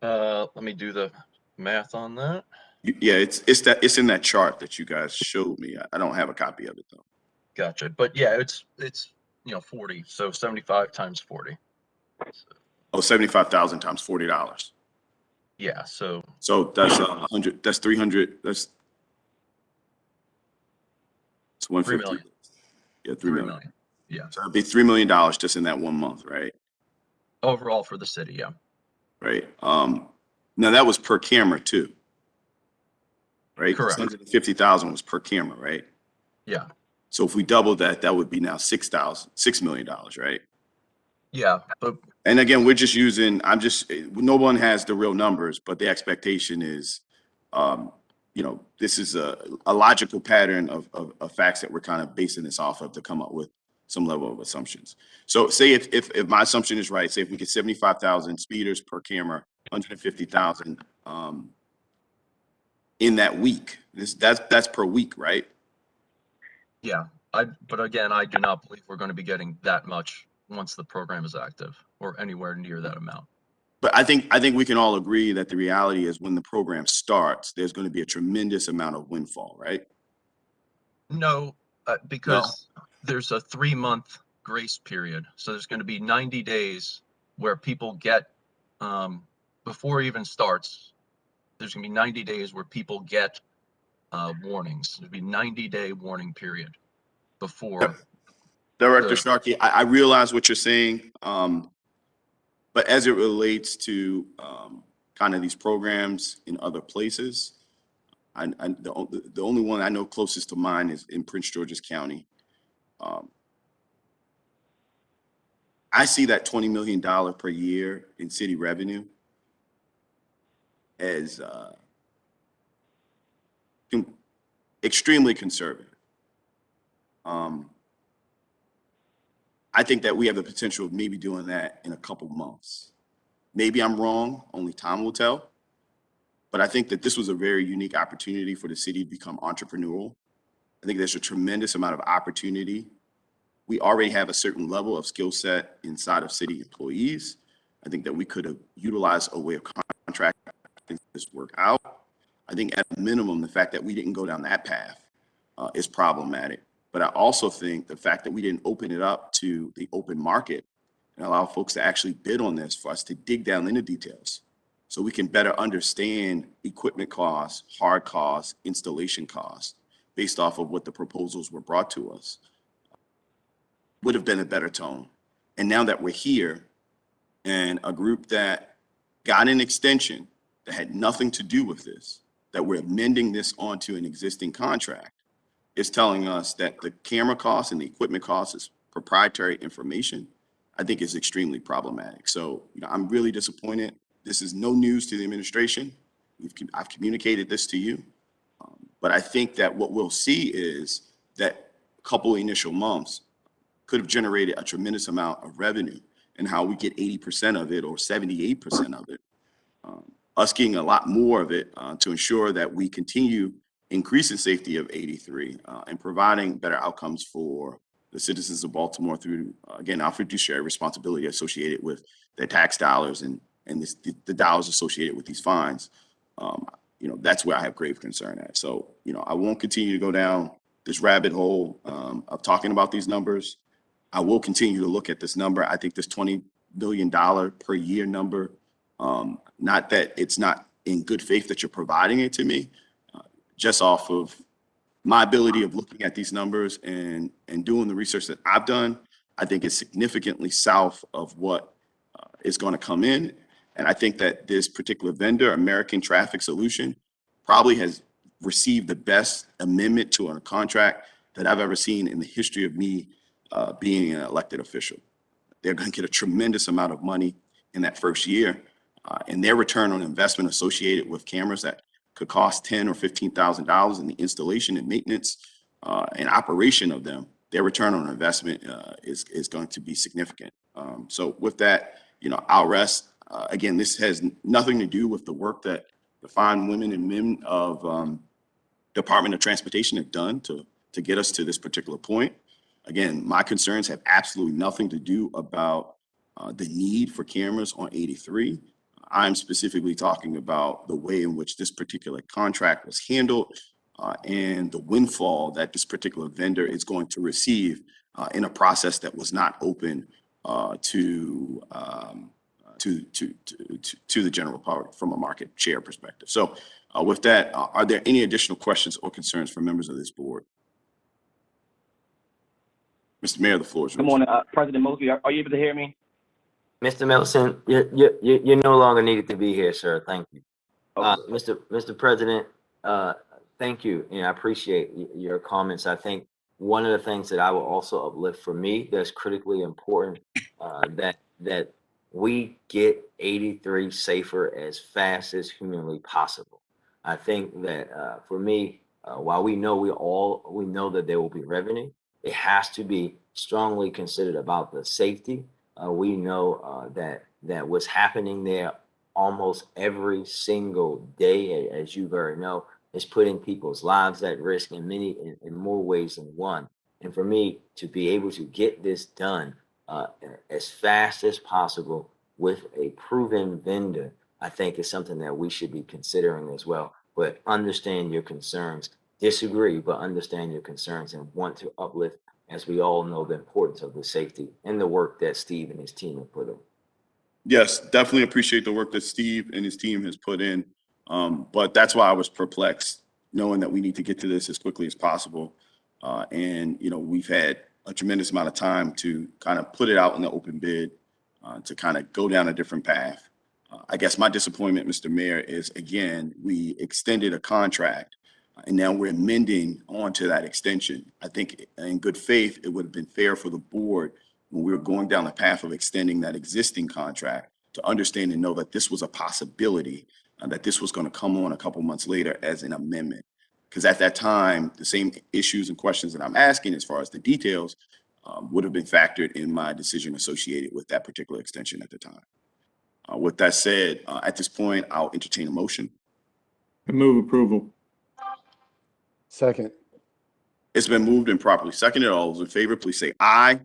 Let me do the math on that. Yeah, it's in that chart that you guys showed me. I don't have a copy of it though. Gotcha. But yeah, it's 40. So 75 times 40. Oh, 75,000 times $40. Yeah. So that's 100. That's 300. That's 150. 3 million. Yeah, 3 million. Yeah. So it'd be $3 million just in that 1 month, right? Overall for the city, yeah. Right. Now that was per camera too, right? Correct. 150,000 was per camera, right? Yeah. So if we double that, that would be now $6 million, right? Yeah. But And again, we're just using. No one has the real numbers, but the expectation is, this is a logical pattern of facts that we're kind of basing this off of to come up with some level of assumptions. So say if my assumption is right, say if we get 75,000 speeders per camera, 150,000 in that week, that's per week, right? yeah, but again, I do not believe we're going to be getting that much once the program is active, or anywhere near that amount. But I think we can all agree that the reality is when the program starts, there's going to be a tremendous amount of windfall, right? No, because there's a 3-month grace period. So there's going to be 90 days where people get, before it even starts, there's going to be 90 days where people get warnings. There'll be 90-day warning period before. Director the- Sharkey, I realize what you're saying, but as it relates to kind of these programs in other places, the only one I know closest to mine is in Prince George's County. I see that $20 million per year in city revenue as extremely conservative. I think that we have the potential of maybe doing that in a couple months. Maybe I'm wrong, only time will tell. But I think that this was a very unique opportunity for the city to become entrepreneurial. I think there's a tremendous amount of opportunity. We already have a certain level of skill set inside of city employees. I think that we could have utilized a way of contracting this work out. I think at a minimum, the fact that we didn't go down that path is problematic. But I also think the fact that we didn't open it up to the open market and allow folks to actually bid on this for us to dig down into details so we can better understand equipment costs, hard costs, installation costs based off of what the proposals were brought to us would have been a better tone. And now that we're here and a group that got an extension that had nothing to do with this, that we're amending this onto an existing contract, is telling us that the camera costs and the equipment costs is proprietary information, I think is extremely problematic. So, I'm really disappointed. This is no news to the administration. I've communicated this to you. But I think that what we'll see is that a couple of initial months could have generated a tremendous amount of revenue, and how we get 80% of it or 78% of it. Us getting a lot more of it to ensure that we continue increasing safety of 83 and providing better outcomes for the citizens of Baltimore through, again, our fiduciary responsibility associated with their tax dollars and the dollars associated with these fines. That's where I have grave concern at. So, I won't continue to go down this rabbit hole of talking about these numbers. I will continue to look at this number. I think this $20 million per year number, not that it's not in good faith that you're providing it to me, just off of my ability of looking at these numbers and doing the research that I've done, I think it's significantly south of what is going to come in. And I think that this particular vendor, American Traffic Solution, probably has received the best amendment to a contract that I've ever seen in the history of me being an elected official. They're going to get a tremendous amount of money in that first year, and their return on investment associated with cameras that could cost $10,000 or $15,000 in the installation and maintenance and operation of them, their return on investment is going to be significant. So with that, I'll rest. Again, this has nothing to do with the work that the fine women and men of Department of Transportation have done to get us to this particular point. Again, my concerns have absolutely nothing to do about the need for cameras on 83. I'm specifically talking about the way in which this particular contract was handled and the windfall that this particular vendor is going to receive in a process that was not open to the general public from a market share perspective. So with that, are there any additional questions or concerns from members of this board? Mr. Mayor, the floor is yours. Good morning, President Mosby. Are you able to hear me? Mr. Millerson, you're no longer needed to be here, sir. Thank you. Okay. Mr. President, thank you. And I appreciate your comments. I think one of the things that I will also uplift for me that's critically important, that we get 83 safer as fast as humanly possible. I think that for me, while we know that there will be revenue, it has to be strongly considered about the safety. We know that what's happening there almost every single day, as you very know, is putting people's lives at risk in more ways than one. And for me to be able to get this done as fast as possible with a proven vendor, I think is something that we should be considering as well. But understand your concerns, disagree, but understand your concerns and want to uplift as we all know the importance of the safety and the work that Steve and his team have put in. Yes, definitely appreciate the work that Steve and his team has put in. But that's why I was perplexed, knowing that we need to get to this as quickly as possible. And, we've had a tremendous amount of time to kind of put it out in the open bid, to kind of go down a different path. I guess my disappointment, Mr. Mayor, is again, we extended a contract and now we're amending onto that extension. I think in good faith, it would have been fair for the board when we were going down the path of extending that existing contract to understand and know that this was a possibility, that this was going to come on a couple months later as an amendment. Because at that time, the same issues and questions that I'm asking as far as the details would have been factored in my decision associated with that particular extension at the time. With that said, at this point, I'll entertain a motion. I move approval. Second. It's been moved and properly seconded. All those in favor, please say aye.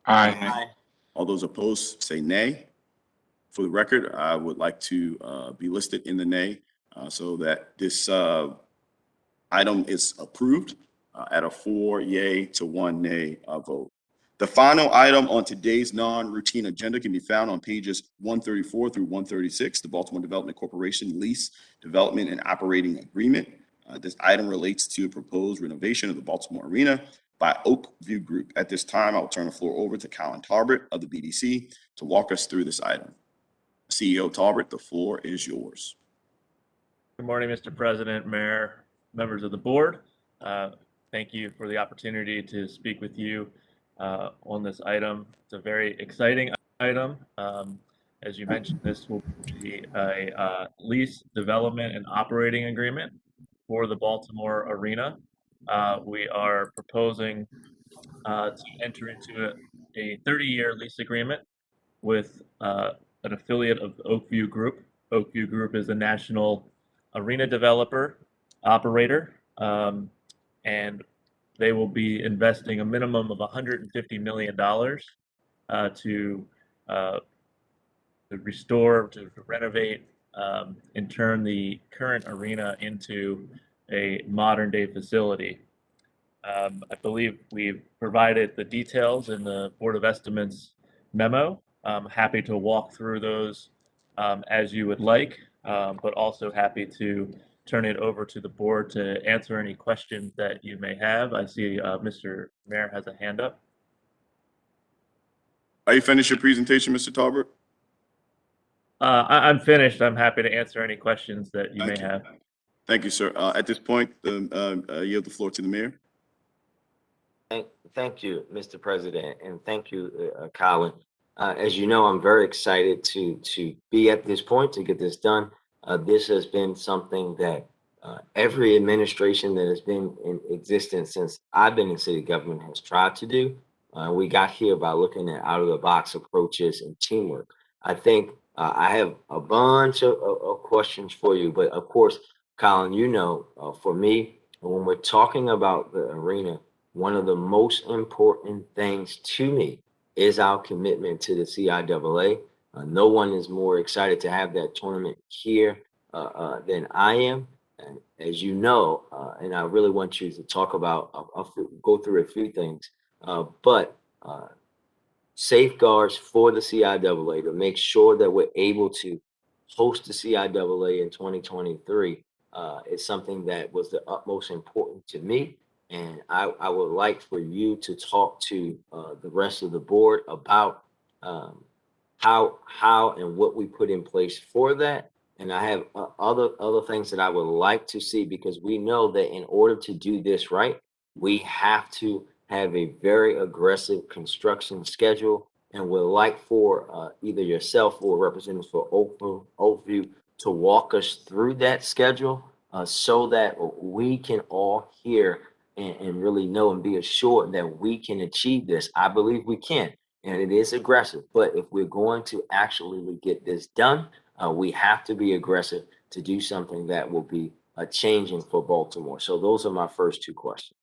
Aye. All those opposed, say nay. For the record, I would like to be listed in the nay so that this item is approved at a 4 yay to 1 nay vote. The final item on today's non-routine agenda can be found on pages 134 through 136, the Baltimore Development Corporation Lease, Development, and Operating Agreement. This item relates to a proposed renovation of the Baltimore Arena by Oakview Group. At this time, I will turn the floor over to Colin Talbert of the BDC to walk us through this item. CEO Talbert, the floor is yours. Good morning, Mr. President, Mayor, members of the board. Thank you for the opportunity to speak with you on this item. It's a very exciting item. As you mentioned, this will be a lease, development, and operating agreement for the Baltimore Arena. We are proposing to enter into a 30-year lease agreement with an affiliate of Oakview Group. Oakview Group is a national arena developer, operator, and they will be investing a minimum of $150 million to restore, to renovate, and turn the current arena into a modern day facility. I believe we've provided the details in the Board of Estimates memo. I'm happy to walk through those as you would like, but also happy to turn it over to the board to answer any questions that you may have. I see Mr. Mayor has a hand up. Are you finished your presentation, Mr. Talbert? I'm finished. I'm happy to answer any questions that you may have. Thank you, sir. At this point, yield the floor to the mayor. Thank you, Mr. President, and thank you, Colin. As you know, I'm very excited to be at this point to get this done. This has been something that every administration that has been in existence since I've been in city government has tried to do. We got here by looking at out-of-the-box approaches and teamwork. I think I have a bunch of questions for you, but of course, Colin, for me, when we're talking about the arena, one of the most important things to me is our commitment to the CIAA. No one is more excited to have that tournament here than I am. And as you know, and I really want you to talk about, I'll go through a few things, but safeguards for the CIAA to make sure that we're able to host the CIAA in 2023 is something that was the utmost important to me. And I would like for you to talk to the rest of the board about how and what we put in place for that. And I have other things that I would like to see, because we know that in order to do this right, we have to have a very aggressive construction schedule. And we'd like for either yourself or representatives for Oakview to walk us through that schedule so that we can all hear and really know and be assured that we can achieve this. I believe we can, and it is aggressive. But if we're going to actually get this done, we have to be aggressive to do something that will be changing for Baltimore. So those are my first two questions.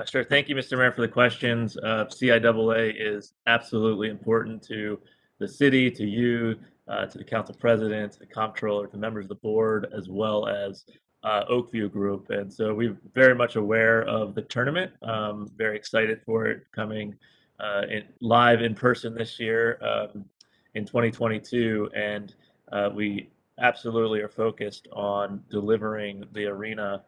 Sure. Thank you, Mr. Mayor, for the questions. CIAA is absolutely important to the city, to you, to the council president, to the comptroller, to members of the board, as well as Oakview Group. And so we're very much aware of the tournament. Very excited for it coming live in person this year in 2022. And we absolutely are focused on delivering the arena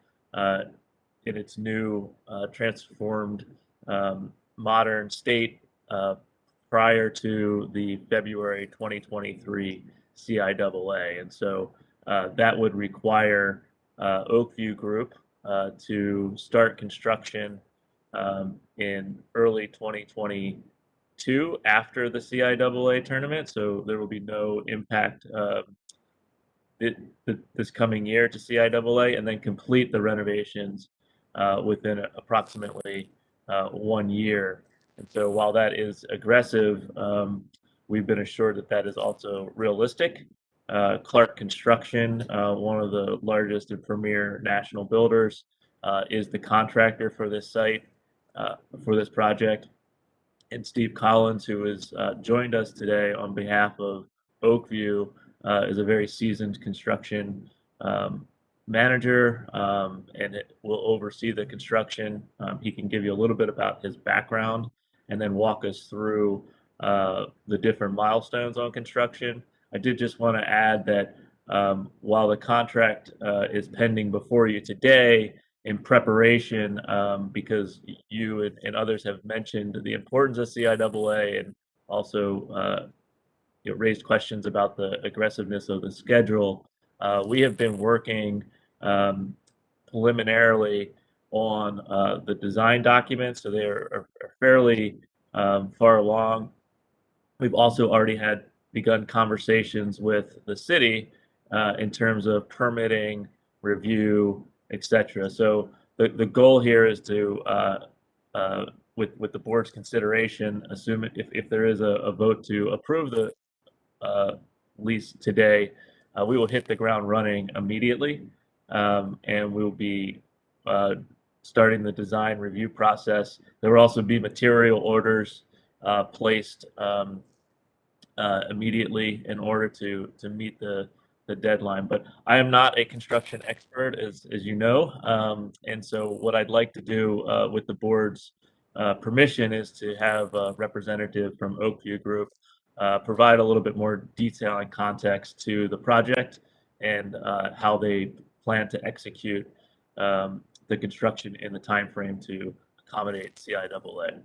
in its new transformed modern state prior to the February 2023 CIAA. And so that would require Oakview Group to start construction in early 2022 after the CIAA tournament. So there will be no impact this coming year to CIAA, and then complete the renovations within approximately 1 year. And so while that is aggressive, we've been assured that that is also realistic. Clark Construction, one of the largest and premier national builders, is the contractor for this site, for this project. And Steve Collins, who has joined us today on behalf of Oakview, is a very seasoned construction manager, and will oversee the construction. He can give you a little bit about his background and then walk us through the different milestones on construction. I did just want to add that while the contract is pending before you today in preparation, because you and others have mentioned the importance of CIAA and also raised questions about the aggressiveness of the schedule, we have been working preliminarily on the design documents, so they are fairly far along. We've also already begun conversations with the city in terms of permitting, review, etc. So the goal here is to, with the board's consideration, assume if there is a vote to approve the lease today, we will hit the ground running immediately, and we will be starting the design review process. There will also be material orders placed immediately in order to meet the deadline. But I am not a construction expert, as you know, and so what I'd like to do with the board's permission is to have a representative from Oakview Group provide a little bit more detail and context to the project and how they plan to execute the construction in the time frame to accommodate CIAA.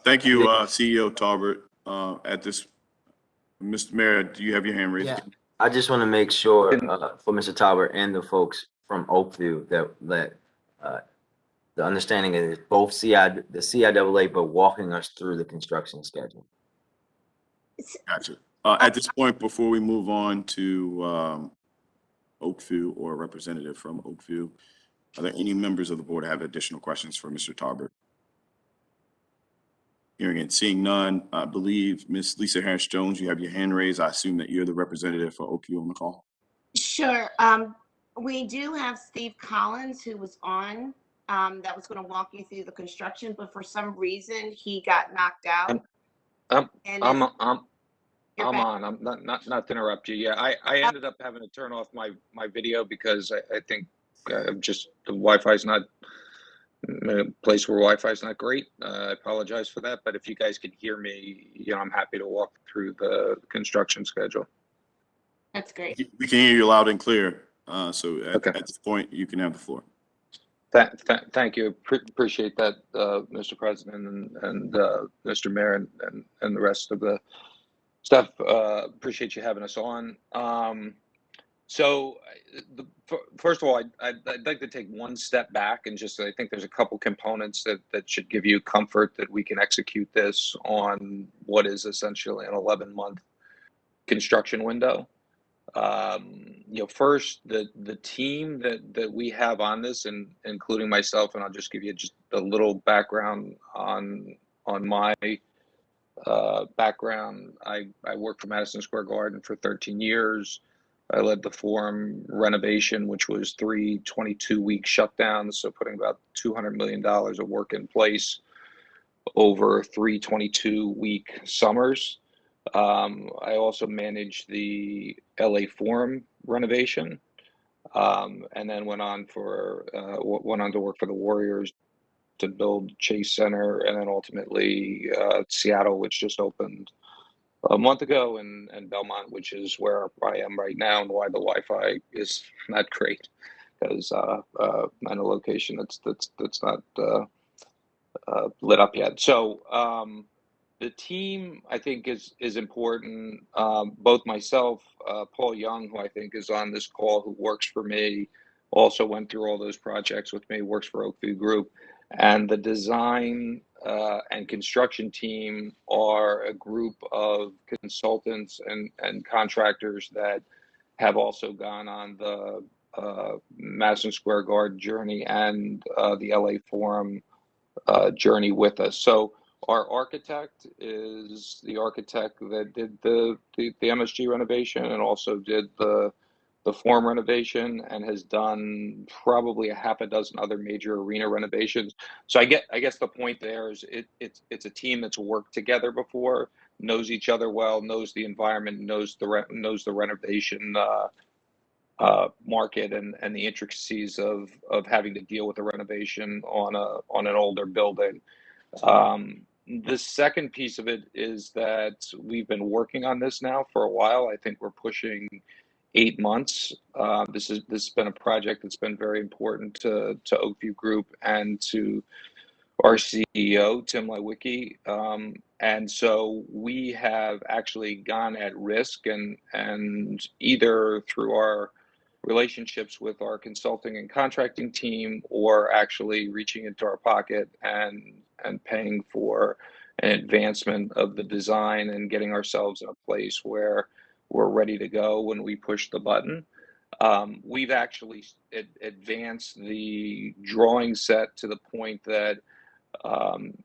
Thank you, CEO Talbert. At this, Mr. Mayor, do you have your hand raised? Yeah, I just want to make sure for Mr. Talbert and the folks from Oakview that the understanding is both the CIAA, but walking us through the construction schedule. Gotcha. At this point, before we move on to Oakview or a representative from Oakview, are there any members of the board have additional questions for Mr. Talbert? Hearing and seeing none, I believe Ms. Lisa Harris-Jones, you have your hand raised. I assume that you're the representative for Oakview on the call. Sure. We do have Steve Collins, who was on, that was going to walk you through the construction, but for some reason he got knocked out. I'm on. I'm not to interrupt you. Yeah, I ended up having to turn off my video because I think just the Wi-Fi is not a place where Wi-Fi is not great. I apologize for that, but if you guys can hear me, I'm happy to walk through the construction schedule. That's great. We can hear you loud and clear. So at this point, you can have the floor. Thank you. Appreciate that, Mr. President and Mr. Mayor and the rest of the staff. Appreciate you having us on. So first of all, I'd like to take one step back and just, I think there's a couple components that should give you comfort that we can execute this on what is essentially an 11-month construction window. First, the team that we have on this, and including myself, and I'll just give you just a little background on my background. I worked for Madison Square Garden for 13 years. I led the Forum renovation, which was 3 22-week shutdowns, so putting about $200 million of work in place over 3 22-week summers. I also managed the LA Forum renovation. and then went on to work for the Warriors to build Chase Center, and then ultimately Seattle, which just opened a month ago, and Belmont, which is where I am right now, and why the Wi-Fi is not great, because I'm in a location that's not lit up yet. So the team, I think, is important. Both myself, Paul Young, who I think is on this call, who works for me, also went through all those projects with me, works for Oakview Group, and the design and construction team are a group of consultants and contractors that have also gone on the Madison Square Garden journey and the LA Forum journey with us. So our architect is the architect that did the MSG renovation and also did the Forum renovation, and has done probably a half a dozen other major arena renovations. So I guess the point there is it's a team that's worked together before, knows each other well, knows the environment, knows the renovation market and the intricacies of having to deal with a renovation on an older building. The second piece of it is that we've been working on this now for a while. I think we're pushing 8 months. This has been a project that's been very important to Oakview Group and to our CEO, Tim Lewicki. And so we have actually gone at risk and either through our relationships with our consulting and contracting team, or actually reaching into our pocket and paying for an advancement of the design and getting ourselves in a place where we're ready to go when we push the button. We've actually advanced the drawing set to the point that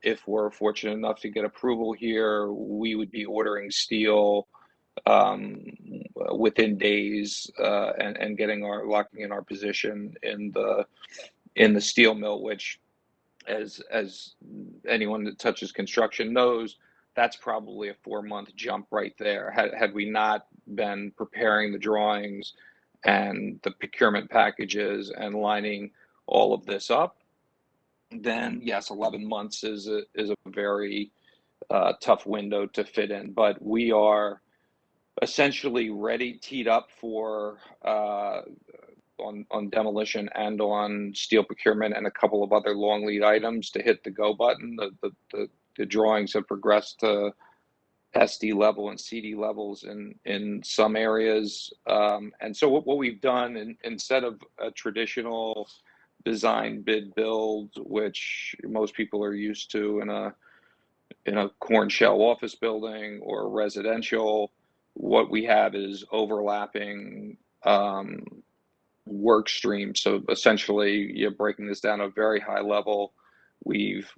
if we're fortunate enough to get approval here, we would be ordering steel within days and locking in our position in the steel mill, which, as anyone that touches construction knows, that's probably a 4-month jump right there. Had we not been preparing the drawings and the procurement packages and lining all of this up, then yes, 11 months is a very tough window to fit in. But we are essentially ready, teed up for on demolition and on steel procurement and a couple of other long lead items to hit the go button. The drawings have progressed to SD level and CD levels in some areas. And so what we've done, instead of a traditional design bid build, which most people are used to in a corn shell office building or residential, what we have is overlapping work streams. So essentially, you're breaking this down at a very high level. We've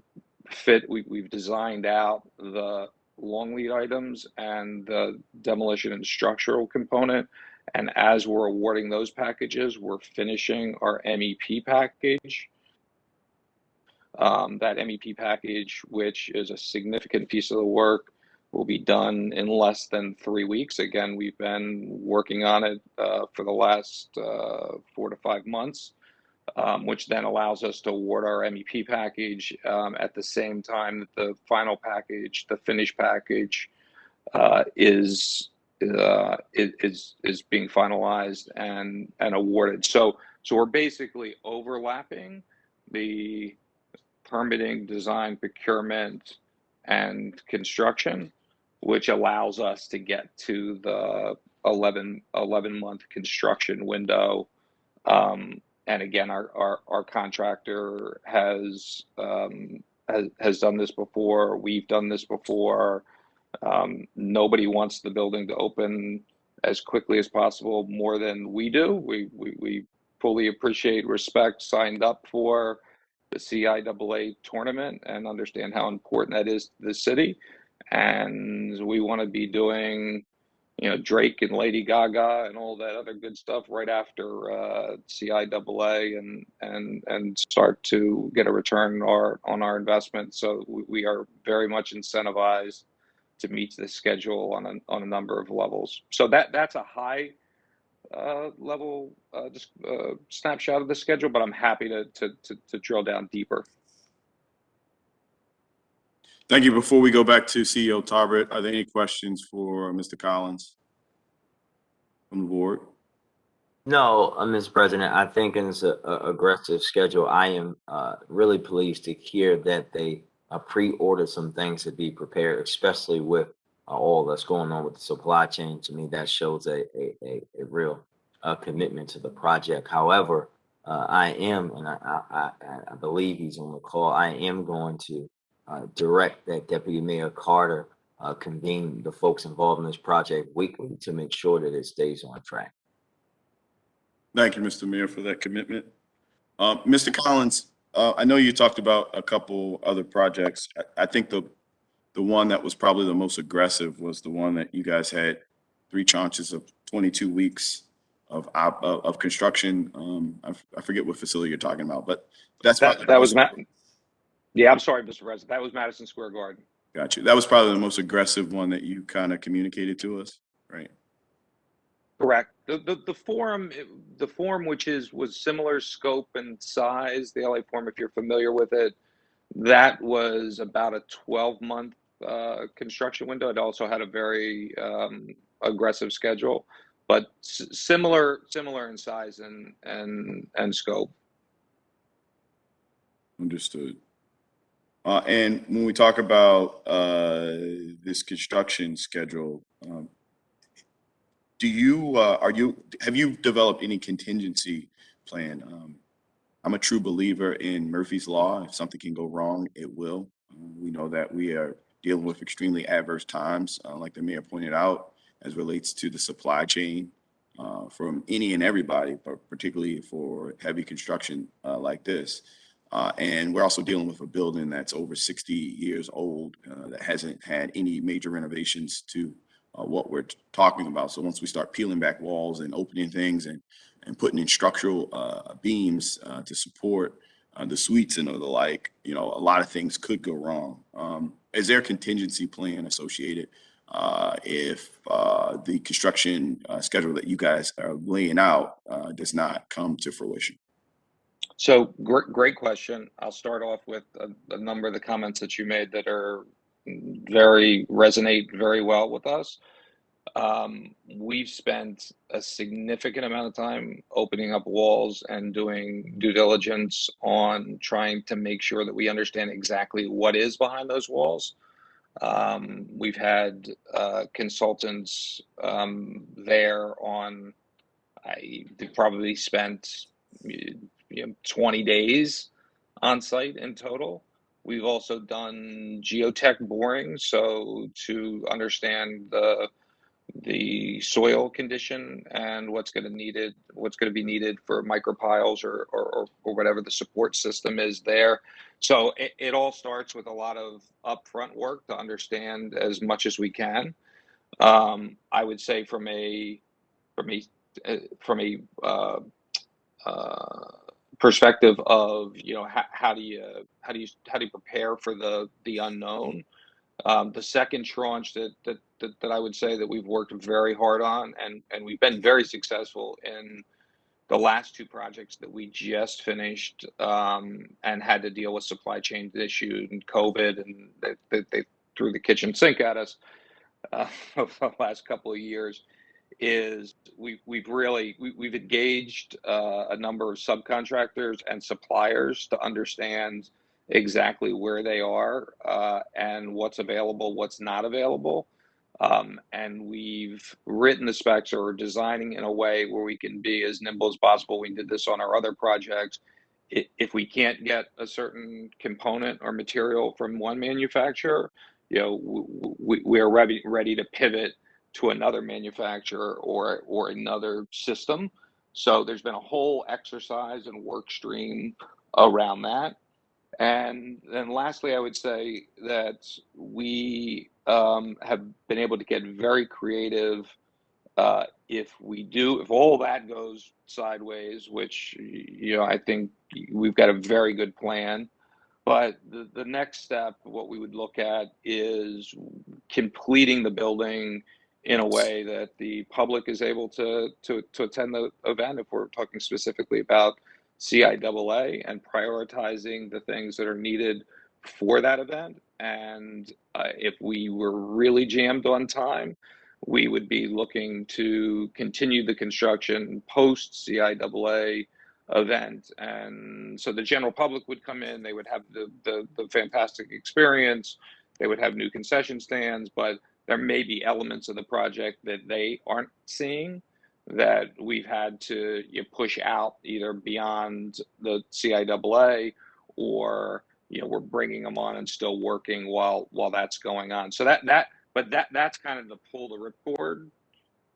designed out the long lead items and the demolition and structural component. And as we're awarding those packages, we're finishing our MEP package. That MEP package, which is a significant piece of the work, will be done in less than 3 weeks. Again, we've been working on it for the last 4 to 5 months, which then allows us to award our MEP package at the same time that the final package, the finished package, is being finalized and awarded. So we're basically overlapping the permitting, design, procurement, and construction, which allows us to get to the 11-month construction window. And again, our contractor has done this before. We've done this before. Nobody wants the building to open as quickly as possible more than we do. We fully appreciate, respect, signed up for the CIAA tournament and understand how important that is to the city. And we want to be doing, Drake and Lady Gaga and all that other good stuff right after CIAA and start to get a return on our investment. So we are very much incentivized to meet the schedule on a number of levels. So that's a high level snapshot of the schedule, but I'm happy to drill down deeper. Thank you. Before we go back to CEO Tarbert, are there any questions for Mr. Collins from the board? No, Mr. President, I think it's a aggressive schedule. I am really pleased to hear that they pre-ordered some things to be prepared, especially with all that's going on with the supply chain. To me, that shows a real commitment to the project. However, I am, and I believe he's on the call, I am going to direct that Deputy Mayor Carter convene the folks involved in this project weekly to make sure that it stays on track. Thank you, Mr. Mayor, for that commitment. Mr. Collins, I know you talked about a couple other projects. I think the one that was probably the most aggressive was the one that you guys had 3 tranches of 22 weeks of construction. I forget what facility you're talking about, but that's that was Yeah, I'm sorry, Mr. President. That was Madison Square Garden. Got you. That was probably the most aggressive one that you kind of communicated to us, right? Correct. The form, which was similar scope and size, the LA form, if you're familiar with it, that was about a 12-month construction window. It also had a very aggressive schedule, but similar in size and scope. Understood. And when we talk about this construction schedule, have you developed any contingency plan? I'm a true believer in Murphy's Law. If something can go wrong, it will. We know that we are dealing with extremely adverse times, like the mayor pointed out, as relates to the supply chain from any and everybody, but particularly for heavy construction like this. And we're also dealing with a building that's over 60 years old that hasn't had any major renovations to what we're talking about. So once we start peeling back walls and opening things and putting in structural beams to support the suites and the like, a lot of things could go wrong. Is there a contingency plan associated if the construction schedule that you guys are laying out does not come to fruition? So great question. I'll start off with a number of the comments that you made that resonate very well with us. We've spent a significant amount of time opening up walls and doing due diligence on trying to make sure that we understand exactly what is behind those walls. We've had consultants there on, they probably spent 20 days on site in total. We've also done geotech boring, so to understand the soil condition and what's going to be needed for micropiles or whatever the support system is there. So it all starts with a lot of upfront work to understand as much as we can. I would say from a perspective of how do you prepare for the unknown. The second tranche that I would say that we've worked very hard on and we've been very successful in the last 2 projects that we just finished and had to deal with supply chain issues and COVID, and they threw the kitchen sink at us over the last couple of years, is we've engaged a number of subcontractors and suppliers to understand exactly where they are and what's available, what's not available. And we've written the specs or designing in a way where we can be as nimble as possible. We did this on our other projects. If we can't get a certain component or material from one manufacturer, we are ready to pivot to another manufacturer or another system. So there's been a whole exercise and work stream around that. And then lastly, I would say that we have been able to get very creative. If all that goes sideways, which I think we've got a very good plan, but the next step, what we would look at is completing the building in a way that the public is able to attend the event, if we're talking specifically about CIAA, and prioritizing the things that are needed for that event. And if we were really jammed on time, we would be looking to continue the construction post CIAA event. And so the general public would come in, they would have the fantastic experience, they would have new concession stands, but there may be elements of the project that they aren't seeing that we've had to push out either beyond the CIAA, or we're bringing them on and still working while that's going on. So that's kind of the pull the ripcord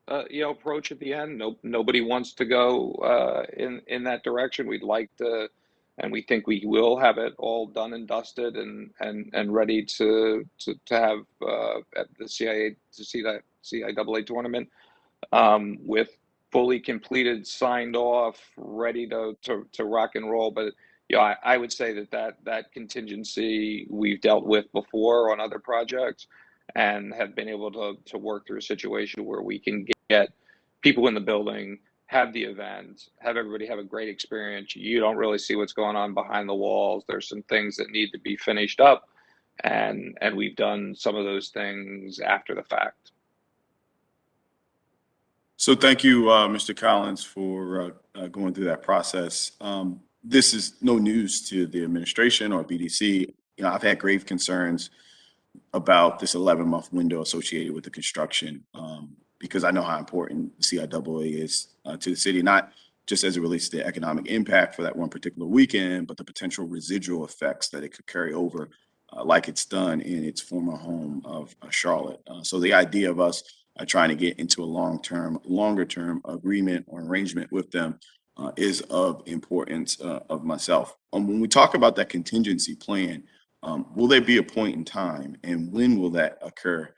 approach at the end. Nobody wants to go in that direction. We'd like to, and we think we will have it all done and dusted and ready to have at the CIAA tournament with fully completed, signed off, ready to rock and roll. But I would say that contingency we've dealt with before on other projects, and have been able to work through a situation where we can get people in the building, have the event, have everybody have a great experience. You don't really see what's going on behind the walls. There's some things that need to be finished up, and we've done some of those things after the fact. So thank you, Mr. Collins, for going through that process. This is no news to the administration or BDC. I've had grave concerns about this 11-month window associated with the construction, because I know how important CIAA is to the city, not just as it relates to the economic impact for that one particular weekend, but the potential residual effects that it could carry over, like it's done in its former home of Charlotte. So the idea of us trying to get into a longer-term agreement or arrangement with them is of importance of myself. When we talk about that contingency plan, will there be a point in time, and when will that occur,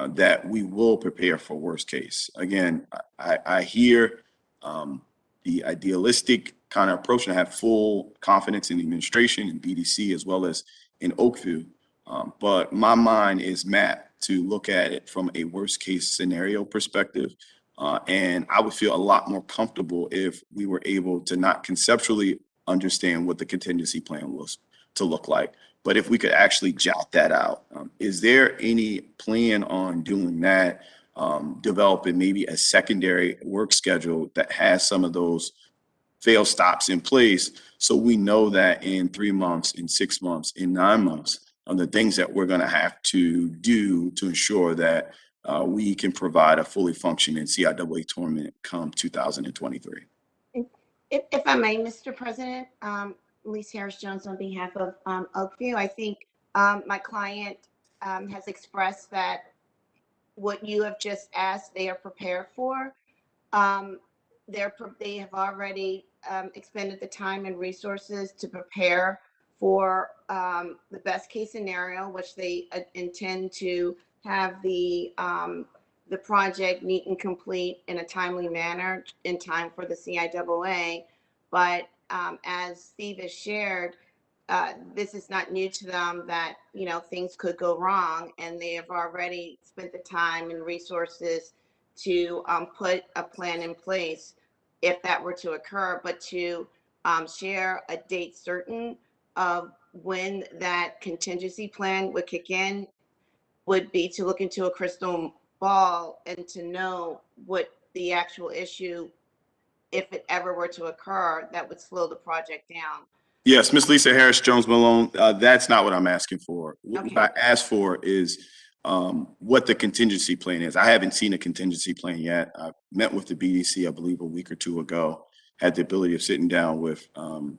that we will prepare for worst case? Again, I hear the idealistic kind of approach, and I have full confidence in the administration and BDC as well as in Oakview. But my mind is mapped to look at it from a worst case scenario perspective. And I would feel a lot more comfortable if we were able to not conceptually understand what the contingency plan was to look like, but if we could actually jot that out. Is there any plan on doing that, developing maybe a secondary work schedule that has some of those fail stops in place, so we know that in 3 months, in 6 months, in 9 months, the things that we're going to have to do to ensure that we can provide a fully functioning CIAA tournament come 2023. If I may, Mr. President, Elise Harris-Jones on behalf of Oakview. I think my client has expressed that what you have just asked, they are prepared for. They have already expended the time and resources to prepare for the best case scenario, which they intend to have the project neat and complete in a timely manner in time for the CIAA. But as Steve has shared, this is not new to them, that things could go wrong, and they have already spent the time and resources to put a plan in place if that were to occur. But to share a date certain of when that contingency plan would kick in would be to look into a crystal ball and to know what the actual issue, if it ever were to occur, that would slow the project down. Yes, Ms. Lisa Harris-Jones Malone, that's not what I'm asking for. Okay. What I asked for is what the contingency plan is. I haven't seen a contingency plan yet. I met with the BDC, I believe, a week or two ago, had the ability of sitting down with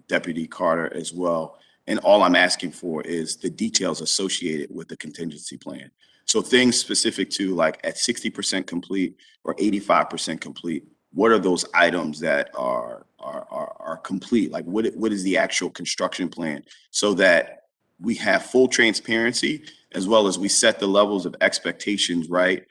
Deputy Carter as well. And all I'm asking for is the details associated with the contingency plan. So things specific to, like, at 60% complete or 85% complete, what are those items that are complete? Like, what is the actual construction plan, so that we have full transparency, as well as we set the levels of expectations right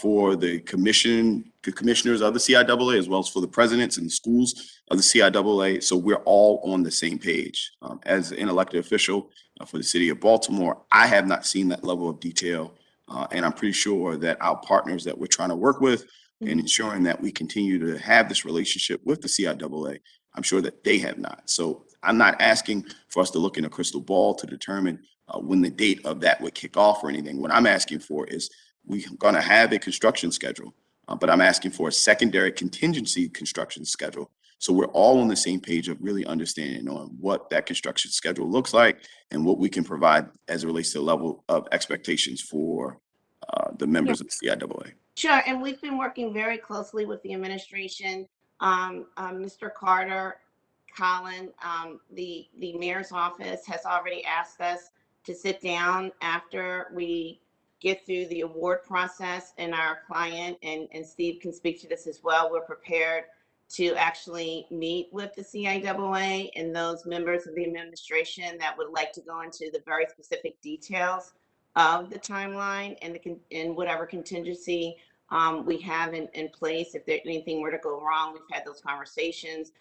for the commissioners of the CIAA, as well as for the presidents and the schools of the CIAA, so we're all on the same page. As an elected official for the city of Baltimore, I have not seen that level of detail And I'm pretty sure that our partners that we're trying to work with and ensuring that we continue to have this relationship with the CIAA, I'm sure that they have not. So I'm not asking for us to look in a crystal ball to determine when the date of that would kick off or anything. What I'm asking for is we're going to have a construction schedule, but I'm asking for a secondary contingency construction schedule. So we're all on the same page of really understanding on what that construction schedule looks like and what we can provide as it relates to the level of expectations for the members of the CIAA. Sure, and we've been working very closely with the administration, Mr. Carter, Colin, the mayor's office has already asked us to sit down after we get through the award process, and our client, and Steve can speak to this as well, we're prepared to actually meet with the CIAA and those members of the administration that would like to go into the very specific details of the timeline and whatever contingency we have in place. If there anything were to go wrong, we've had those conversations.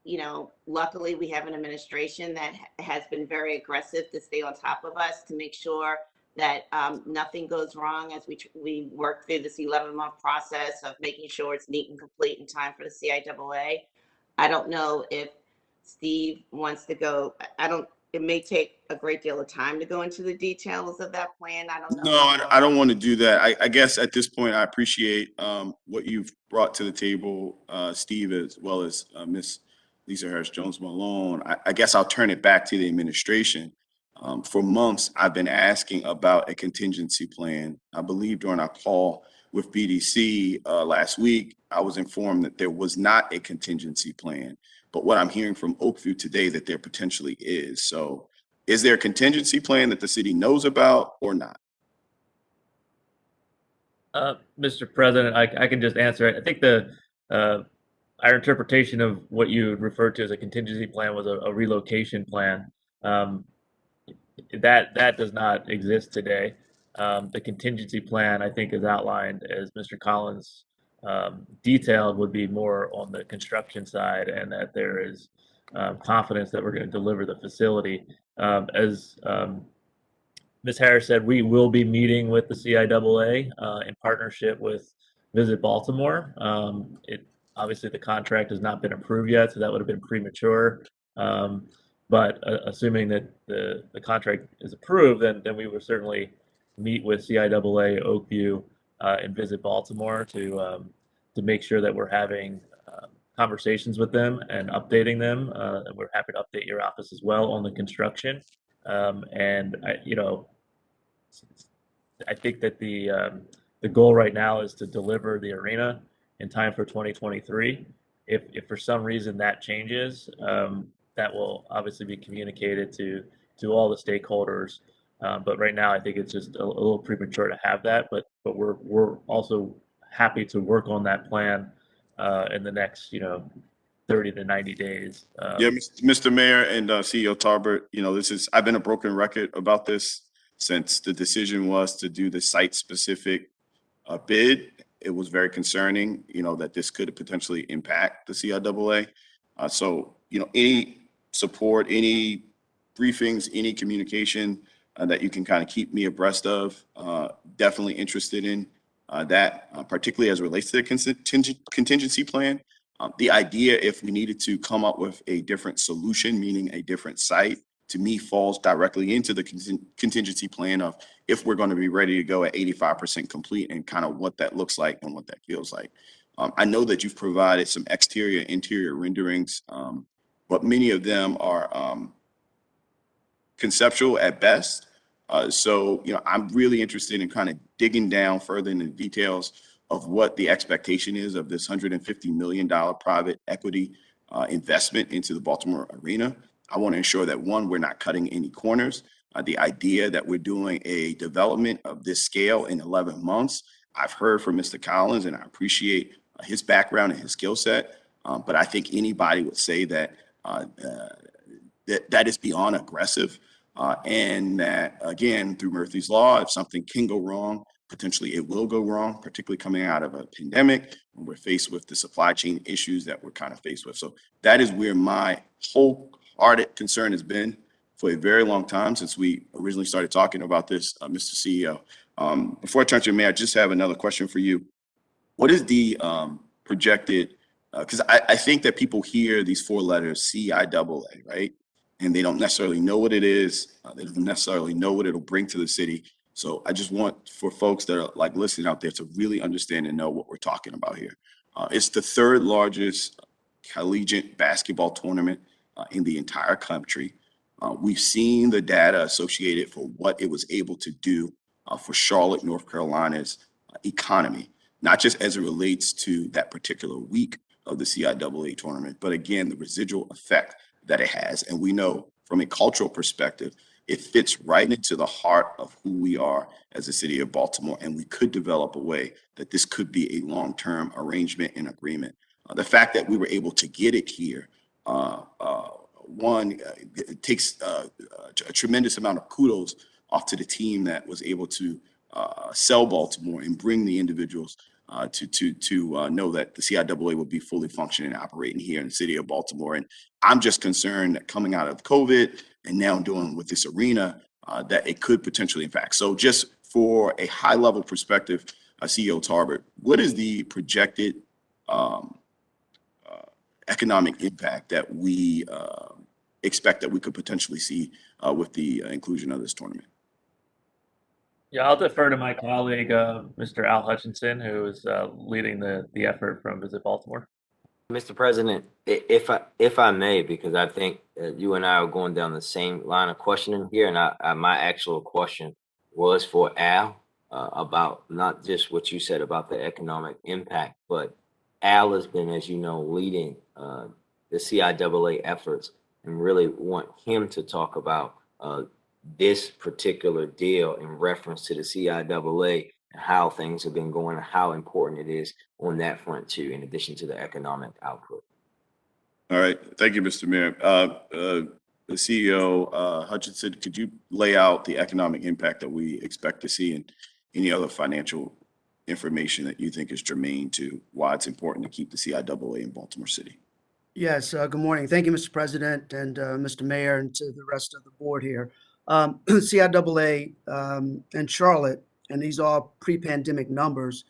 You know, luckily we have an administration that has been very aggressive to stay on top of us to make sure that nothing goes wrong as we work through this 11-month process of making sure it's neat and complete in time for the CIAA. I don't know if Steve wants to go. It may take a great deal of time to go into the details of that plan. I don't know. No, I don't want to do that. I guess at this point, I appreciate what you've brought to the table, Steve, as well as Ms. Lisa Harris-Jones Malone. I guess I'll turn it back to the administration. For months, I've been asking about a contingency plan. I believe during our call with BDC last week, I was informed that there was not a contingency plan. But what I'm hearing from Oakview today, that there potentially is. So is there a contingency plan that the city knows about or not? Mr. President, I can just answer it. I think our interpretation of what you referred to as a contingency plan was a relocation plan. That does not exist today. The contingency plan, I think, is outlined, as Mr. Collins detailed, would be more on the construction side, and that there is confidence that we're going to deliver the facility. As Ms. Harris said, we will be meeting with the CIAA in partnership with Visit Baltimore. Obviously, the contract has not been approved yet, so that would have been premature. But assuming that the contract is approved, then we would certainly meet with CIAA, Oakview, and Visit Baltimore to make sure that we're having conversations with them and updating them. And we're happy to update your office as well on the construction. And I think that the goal right now is to deliver the arena in time for 2023. If for some reason that changes, that will obviously be communicated to all the stakeholders. But right now, I think it's just a little premature to have that. But we're also happy to work on that plan in the next 30 to 90 days. Mr. Mayor and CEO Tarbert, I've been a broken record about this since the decision was to do the site-specific bid. It was very concerning, that this could potentially impact the CIAA. So, any support, any briefings, any communication that you can kind of keep me abreast of, definitely interested in that, particularly as it relates to the contingency plan. The idea, if we needed to come up with a different solution, meaning a different site, to me falls directly into the contingency plan of if we're going to be ready to go at 85% complete and kind of what that looks like and what that feels like. I know that you've provided some exterior, interior renderings, but many of them are conceptual at best. So, I'm really interested in kind of digging down further into the details of what the expectation is of this $150 million private equity investment into the Baltimore Arena. I want to ensure that, one, we're not cutting any corners. The idea that we're doing a development of this scale in 11 months, I've heard from Mr. Collins, and I appreciate his background and his skill set. But I think anybody would say that that is beyond aggressive. And that, again, through Murphy's Law, if something can go wrong, potentially it will go wrong, particularly coming out of a pandemic when we're faced with the supply chain issues that we're kind of faced with. So that is where my wholehearted concern has been for a very long time since we originally started talking about this, Mr. CEO. Before I turn to you, Mayor, I just have another question for you. What is the projected, because I think that people hear these four letters, CIAA, right? And they don't necessarily know what it is. They don't necessarily know what it'll bring to the city. So I just want for folks that are like listening out there to really understand and know what we're talking about here. It's the third largest collegiate basketball tournament in the entire country. We've seen the data associated for what it was able to do for Charlotte, North Carolina's economy, not just as it relates to that particular week of the CIAA tournament, but again, the residual effect that it has. And we know from a cultural perspective, it fits right into the heart of who we are as a city of Baltimore. And we could develop a way that this could be a long-term arrangement and agreement. The fact that we were able to get it here, it takes a tremendous amount of kudos off to the team that was able to sell Baltimore and bring the individuals to know that the CIAA will be fully functioning and operating here in the city of Baltimore. And I'm just concerned that coming out of COVID and now doing with this arena, that it could potentially impact. So just for a high level perspective, CEO Tarbert, what is the projected economic impact that we expect that we could potentially see with the inclusion of this tournament? Yeah, I'll defer to my colleague, Mr. Al Hutchinson, who is leading the effort from Visit Baltimore. Mr. President, if I may, because I think you and I are going down the same line of questioning here, and my actual question was for Al about not just what you said about the economic impact, but Al has been, as you know, leading the CIAA efforts, and really want him to talk about this particular deal in reference to the CIAA and how things have been going and how important it is on that front too, in addition to the economic output. All right. Thank you, Mr. Mayor. The CEO, Hutchinson, could you lay out the economic impact that we expect to see and any other financial information that you think is germane to why it's important to keep the CIAA in Baltimore City? Yes, good morning. Thank you, Mr. President and Mr. Mayor, and to the rest of the board here. CIAA and Charlotte, and these are pre-pandemic numbers,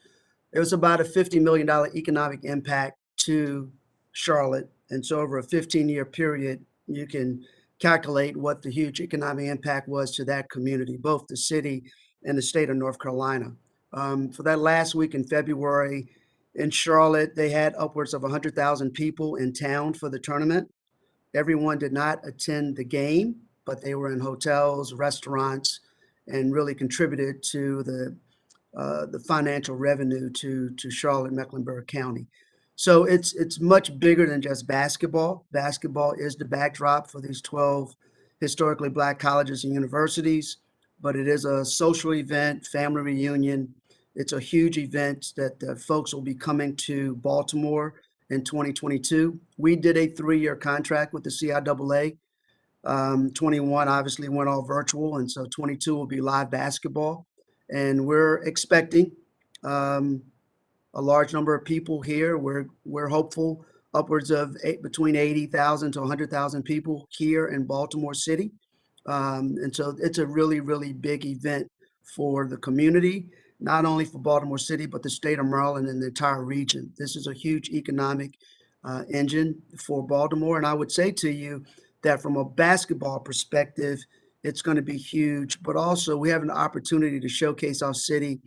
it was about a $50 million economic impact to Charlotte. And so over a 15-year period, you can calculate what the huge economic impact was to that community, both the city and the state of North Carolina. For that last week in February in Charlotte, they had upwards of 100,000 people in town for the tournament. Everyone did not attend the game, but they were in hotels, restaurants, and really contributed to the financial revenue to Charlotte, Mecklenburg County. So it's much bigger than just basketball. Basketball is the backdrop for these 12 historically Black colleges and universities, but it is a social event, family reunion. It's a huge event that folks will be coming to Baltimore in 2022. We did a 3-year contract with the CIAA. 21 obviously went all virtual, and so 22 will be live basketball. And we're expecting a large number of people here. We're hopeful upwards of between 80,000 to 100,000 people here in Baltimore City. And so it's a really, really big event for the community, not only for Baltimore City, but the state of Maryland and the entire region. This is a huge economic engine for Baltimore. And I would say to you that from a basketball perspective, it's going to be huge, but also we have an opportunity to showcase our city,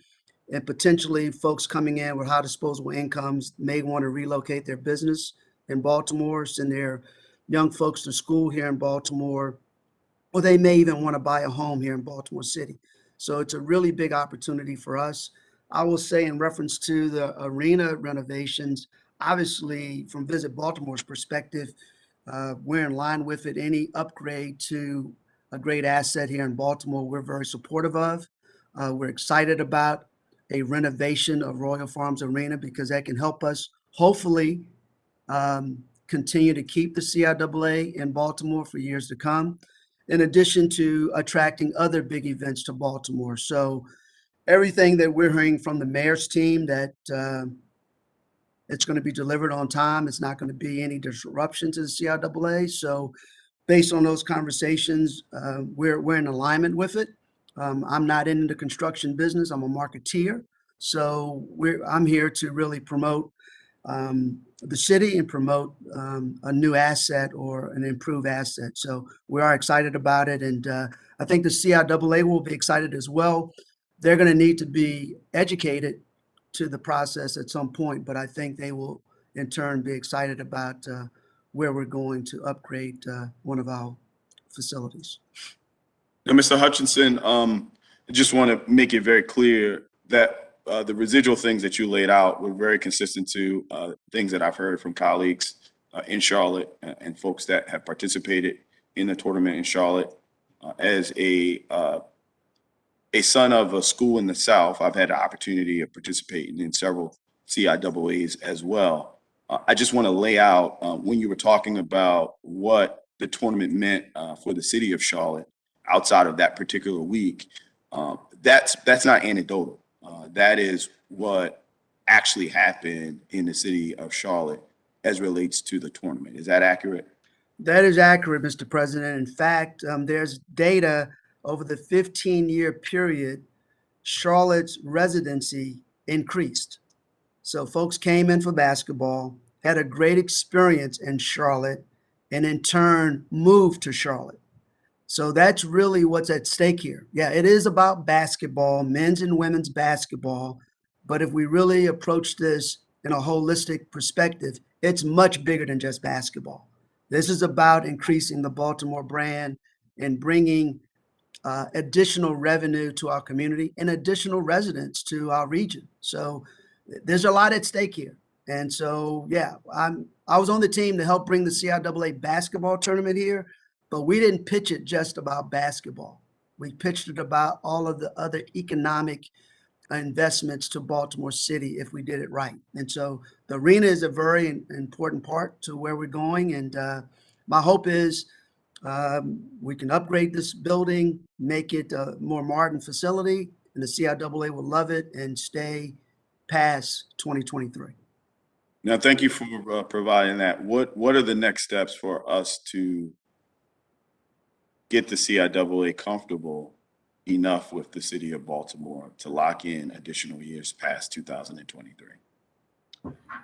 and potentially folks coming in with high disposable incomes may want to relocate their business in Baltimore, send their young folks to school here in Baltimore, or they may even want to buy a home here in Baltimore City. So it's a really big opportunity for us. I will say in reference to the arena renovations, obviously from Visit Baltimore's perspective, we're in line with it. Any upgrade to a great asset here in Baltimore, we're very supportive of. We're excited about a renovation of Royal Farms Arena because that can help us hopefully continue to keep the CIAA in Baltimore for years to come, in addition to attracting other big events to Baltimore. So everything that we're hearing from the mayor's team that it's going to be delivered on time. It's not going to be any disruption to the CIAA. So based on those conversations, we're in alignment with it. I'm not in the construction business. I'm a marketeer. So I'm here to really promote the city and promote a new asset or an improved asset. So we are excited about it. And I think the CIAA will be excited as well. They're going to need to be educated to the process at some point, but I think they will in turn be excited about where we're going to upgrade one of our facilities. Now, Mr. Hutchinson, I just want to make it very clear that the residual things that you laid out were very consistent to things that I've heard from colleagues in Charlotte and folks that have participated in the tournament in Charlotte. As a son of a school in the South, I've had the opportunity of participating in several CIAAs as well. I just want to lay out when you were talking about what the tournament meant for the city of Charlotte outside of that particular week. That's not anecdotal. That is what actually happened in the city of Charlotte as relates to the tournament. Is that accurate? That is accurate, Mr. President. In fact, there's data over the 15-year period, Charlotte's residency increased. So folks came in for basketball, had a great experience in Charlotte, and in turn moved to Charlotte. So that's really what's at stake here. Yeah, it is about basketball, men's and women's basketball. But if we really approach this in a holistic perspective, it's much bigger than just basketball. This is about increasing the Baltimore brand and bringing additional revenue to our community and additional residents to our region. So there's a lot at stake here. And so, yeah, I was on the team to help bring the CIAA basketball tournament here, but we didn't pitch it just about basketball. We pitched it about all of the other economic investments to Baltimore City if we did it right. And so the arena is a very important part to where we're going. And my hope is we can upgrade this building, make it a more modern facility, and the CIAA will love it and stay past 2023. Now, thank you for providing that. What are the next steps for us to get the CIAA comfortable enough with the city of Baltimore to lock in additional years past 2023?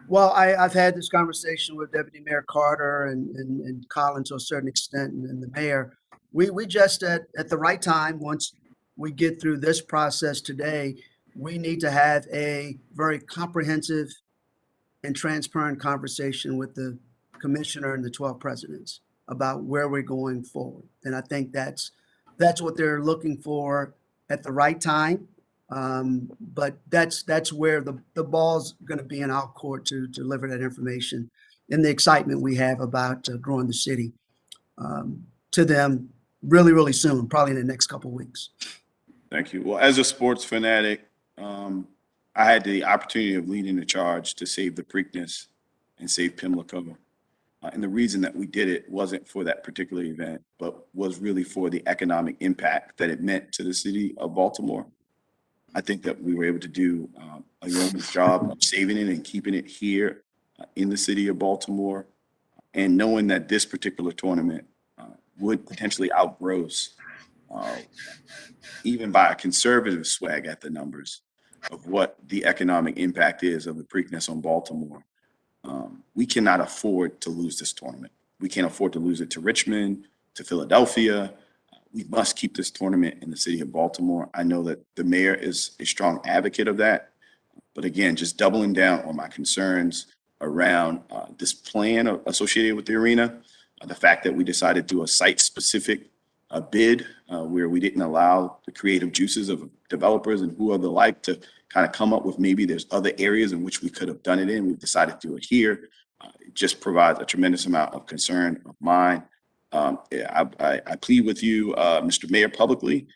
Well, I've had this conversation with Deputy Mayor Carter and Colin to a certain extent, and the mayor. We just at the right time, once we get through this process today, we need to have a very comprehensive and transparent conversation with the commissioner and the 12 presidents about where we're going forward. And I think that's what they're looking for at the right time. But that's where the ball's going to be in our court to deliver that information and the excitement we have about growing the city to them really, really soon, probably in the next couple of weeks. Thank you. Well, as a sports fanatic, I had the opportunity of leading the charge to save the Preakness and save Pimlico. And the reason that we did it wasn't for that particular event, but was really for the economic impact that it meant to the city of Baltimore. I think that we were able to do a yeoman's job of saving it and keeping it here in the city of Baltimore. And knowing that this particular tournament would potentially outgross, even by a conservative swag at the numbers, of what the economic impact is of the Preakness on Baltimore. We cannot afford to lose this tournament. We can't afford to lose it to Richmond, to Philadelphia. We must keep this tournament in the city of Baltimore. I know that the mayor is a strong advocate of that. But again, just doubling down on my concerns around this plan associated with the arena, the fact that we decided to do a site-specific bid where we didn't allow the creative juices of developers and who are the like to kind of come up with maybe there's other areas in which we could have done it in. We've decided to do it here. It just provides a tremendous amount of concern of mine. I plead with you, Mr. Mayor, publicly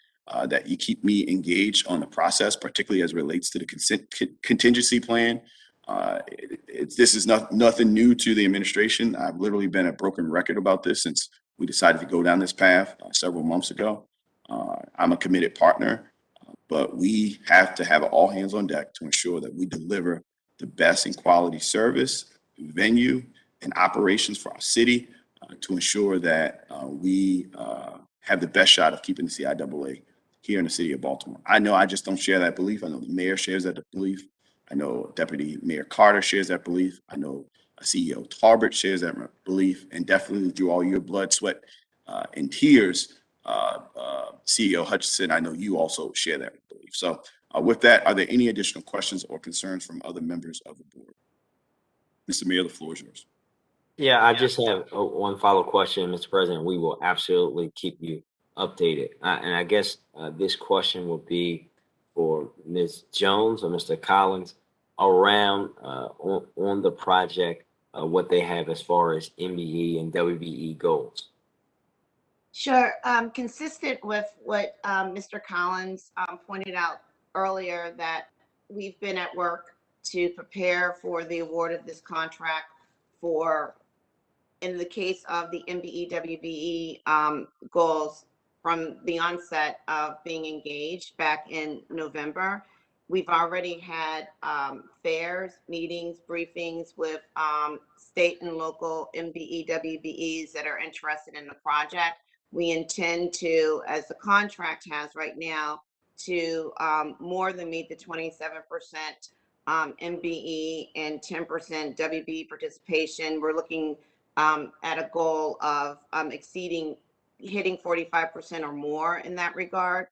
that you keep me engaged on the process, particularly as it relates to the contingency plan. This is nothing new to the administration. I've literally been a broken record about this since we decided to go down this path several months ago. I'm a committed partner, but we have to have all hands on deck to ensure that we deliver the best in quality service, venue, and operations for our city to ensure that we have the best shot of keeping the CIAA here in the city of Baltimore. I know I just don't share that belief. I know the mayor shares that belief. I know Deputy Mayor Carter shares that belief. I know CEO Tarbert shares that belief, and definitely through all your blood, sweat, and tears, CEO Hutchinson, I know you also share that belief. So with that, are there any additional questions or concerns from other members of the board? Mr. Mayor, the floor is yours. Yeah, I just have one follow question, Mr. President. We will absolutely keep you updated. And I guess this question will be for Ms. Jones or Mr. Collins around on the project, what they have as far as MBE and WBE goals. Sure. Consistent with what Mr. Collins pointed out earlier, that we've been at work to prepare for the award of this contract for, in the case of the MBE, WBE goals, from the onset of being engaged back in November. We've already had fairs, meetings, briefings with state and local MBE, WBEs that are interested in the project. We intend to, as the contract has right now, to more than meet the 27% MBE and 10% WBE participation. We're looking at a goal of hitting 45% or more in that regard.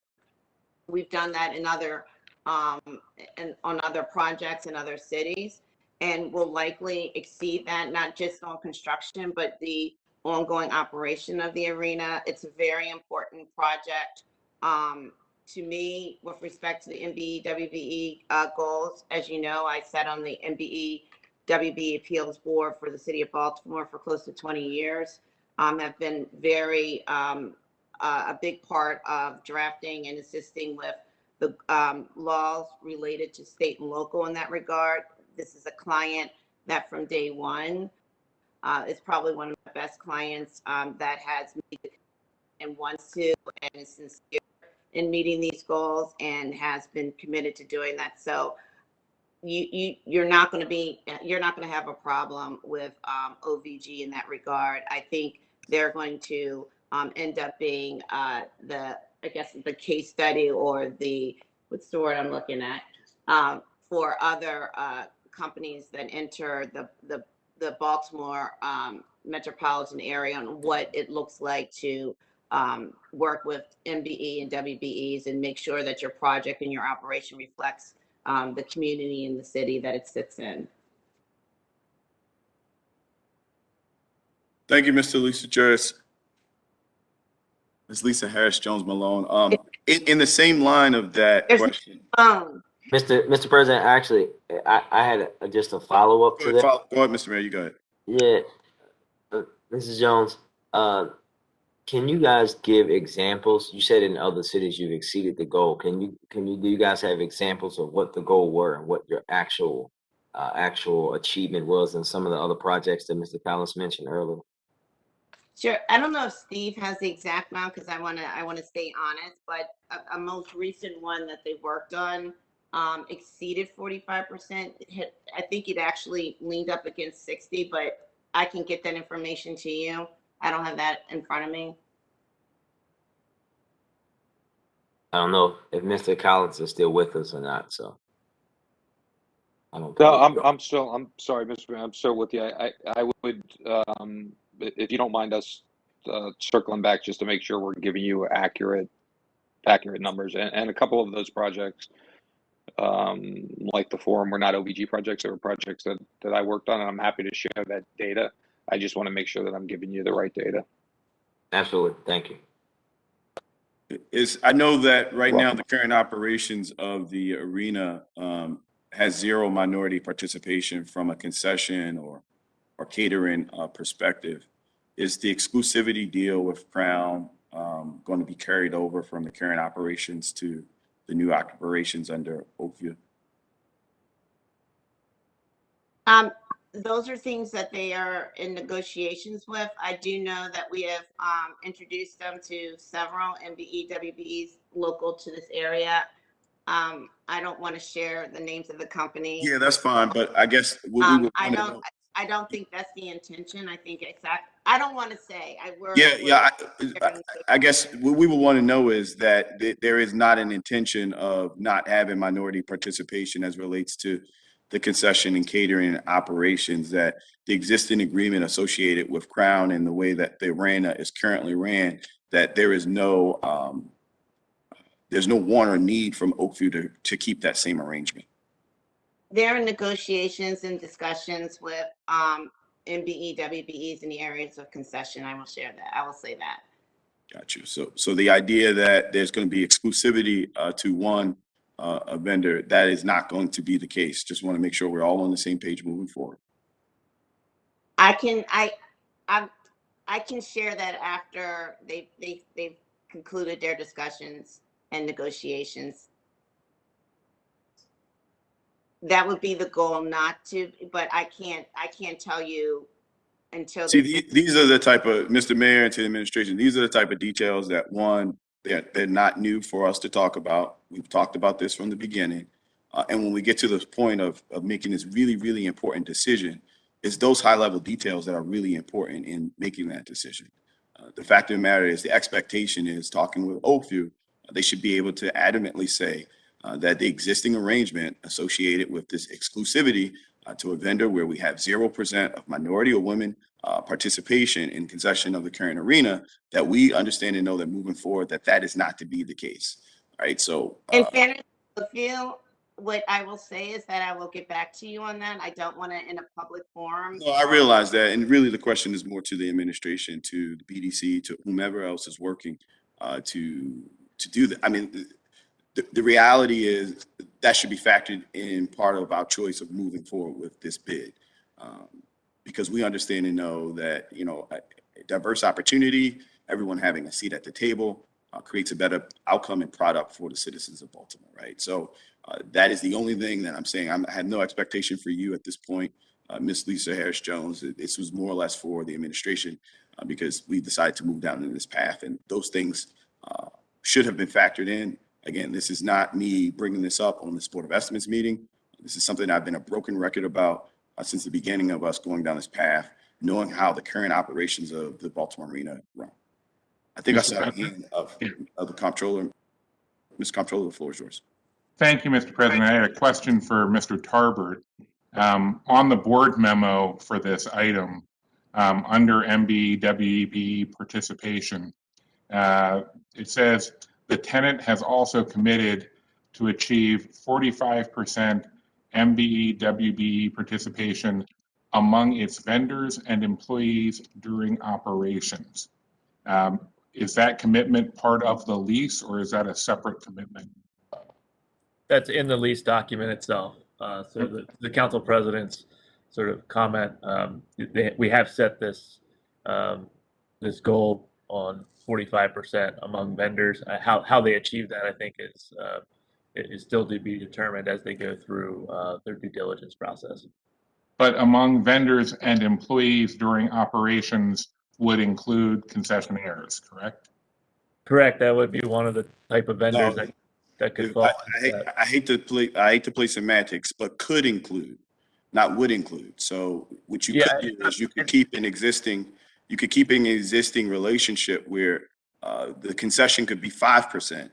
We've done that in other and on other projects in other cities, and will likely exceed that, not just on construction, but the ongoing operation of the arena. It's a very important project to me with respect to the MBE, WBE goals. As you know, I sat on the MBE, WBE appeals board for the city of Baltimore for close to 20 years. Have been very a big part of drafting and assisting with the laws related to state and local in that regard. This is a client that from day one is probably one of the best clients that has made and wants to and is sincere in meeting these goals and has been committed to doing that. So you're not going to have a problem with OVG in that regard. I think they're going to end up being the case study, or what's the word I'm looking at, for other companies that enter the Baltimore metropolitan area on what it looks like to work with MBE and WBEs and make sure that your project and your operation reflects the community and the city that it sits in. Thank you, Mr. Lisa Juris. Ms. Lisa Harris Jones Malone. In the same line of that question. Mr. President, actually, I had just a follow up to that. Go ahead, Mr. Mayor. You go ahead. Yeah, Mrs. Jones, can you guys give examples? You said in other cities you've exceeded the goal. Do you guys have examples of what the goal were and what your actual achievement was in some of the other projects that Mr. Collins mentioned earlier? Sure. I don't know if Steve has the exact amount, because I want to stay honest, but a most recent one that they worked on exceeded 45%. I think it actually leaned up against 60, but I can get that information to you. I don't have that in front of me. I don't know if Mr. Collins is still with us or not, so. No, I'm sorry, Mr. Mayor, I'm still with you. I would, if you don't mind us circling back just to make sure we're giving you accurate numbers, and a couple of those projects, like the forum, were not OVG projects. They were projects that I worked on, and I'm happy to share that data. I just want to make sure that I'm giving you the right data. Absolutely. Thank you. I know that right now the current operations of the arena has zero minority participation from a concession or catering perspective. Is the exclusivity deal with Crown going to be carried over from the current operations to the new operations under Oakview? Those are things that they are in negotiations with. I do know that we have introduced them to several MBE, WBEs local to this area. I don't want to share the names of the company. Yeah, that's fine. But I guess I don't think that's the intention. I think I don't want to say. I guess what we would want to know is that there is not an intention of not having minority participation as relates to the concession and catering operations, that the existing agreement associated with Crown and the way that the arena is currently ran, that there is no there's no want or need from Oakview to keep that same arrangement. They're in negotiations and discussions with MBE, WBEs in the areas of concession. I will share that. I will say that. Got you. So the idea that there's going to be exclusivity to one a vendor, that is not going to be the case. Just want to make sure we're all on the same page moving forward. I can share that after they've concluded their discussions and negotiations. That would be the goal, not to, but I can't tell you until. See, these are the type of, Mr. Mayor and to the administration, these are the type of details that, one, they're not new for us to talk about. We've talked about this from the beginning. And when we get to the point of making this really, really important decision, it's those high level details that are really important in making that decision. The fact of the matter is, the expectation is, talking with Oakview, they should be able to adamantly say that the existing arrangement associated with this exclusivity to a vendor where we have 0% of minority or women participation in concession of the current arena, that we understand and know that moving forward, that is not to be the case. All right. So in fairness to Oakview, what I will say is that I will get back to you on that. I don't want to in a public forum. No, I realize that. And really the question is more to the administration, to the BDC, to whomever else is working to do that. I mean, the reality is that should be factored in part of our choice of moving forward with this bid. Because we understand and know that, you know, a diverse opportunity, everyone having a seat at the table creates a better outcome and product for the citizens of Baltimore, right? So that is the only thing that I'm saying. I had no expectation for you at this point, Ms. Lisa Harris-Jones. This was more or less for the administration because we decided to move down in this path, and those things should have been factored in. Again, this is not me bringing this up on this Board of Estimates meeting. This is something I've been a broken record about since the beginning of us going down this path, knowing how the current operations of the Baltimore Arena run. I think I saw the hand of the comptroller. Ms. Comptroller, the floor is yours. Thank you, Mr. President. I had a question for Mr. Tarbert. On the board memo for this item, under MBWB participation, it says the tenant has also committed to achieve 45% MBWB participation among its vendors and employees during operations. Is that commitment part of the lease, or is that a separate commitment? That's in the lease document itself. So the council president's sort of comment, we have set this this goal on 45% among vendors. How they achieve that, I think, is still to be determined as they go through their due diligence process. But among vendors and employees during operations would include concessionaires, correct? Correct. That would be one of the type of vendors that could fall. I hate to play semantics, but could include, not would include. So what you could do is you could keep an existing relationship where the concession could be 5%,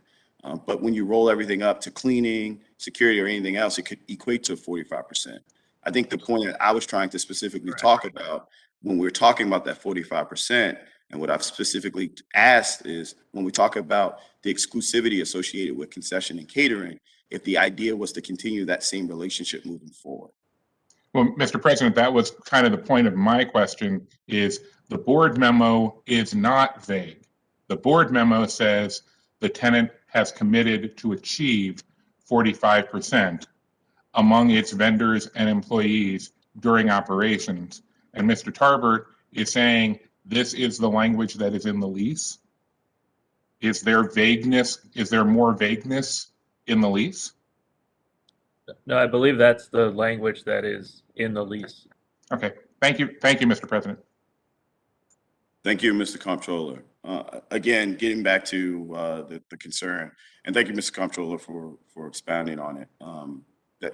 but when you roll everything up to cleaning, security, or anything else, it could equate to 45%. I think the point that I was trying to specifically talk about when we're talking about that 45%, and what I've specifically asked is, when we talk about the exclusivity associated with concession and catering, if the idea was to continue that same relationship moving forward. Well, Mr. President, that was kind of the point of my question, is the board memo is not vague. The board memo says the tenant has committed to achieve 45% among its vendors and employees during operations. And Mr. Tarbert is saying this is the language that is in the lease. Is there vagueness? Is there more vagueness in the lease? No, I believe that's the language that is in the lease. Okay, thank you. Thank you, Mr. President. Thank you, Mr. Comptroller. Again, getting back to the concern, and thank you, Mr. Comptroller, for expounding on it.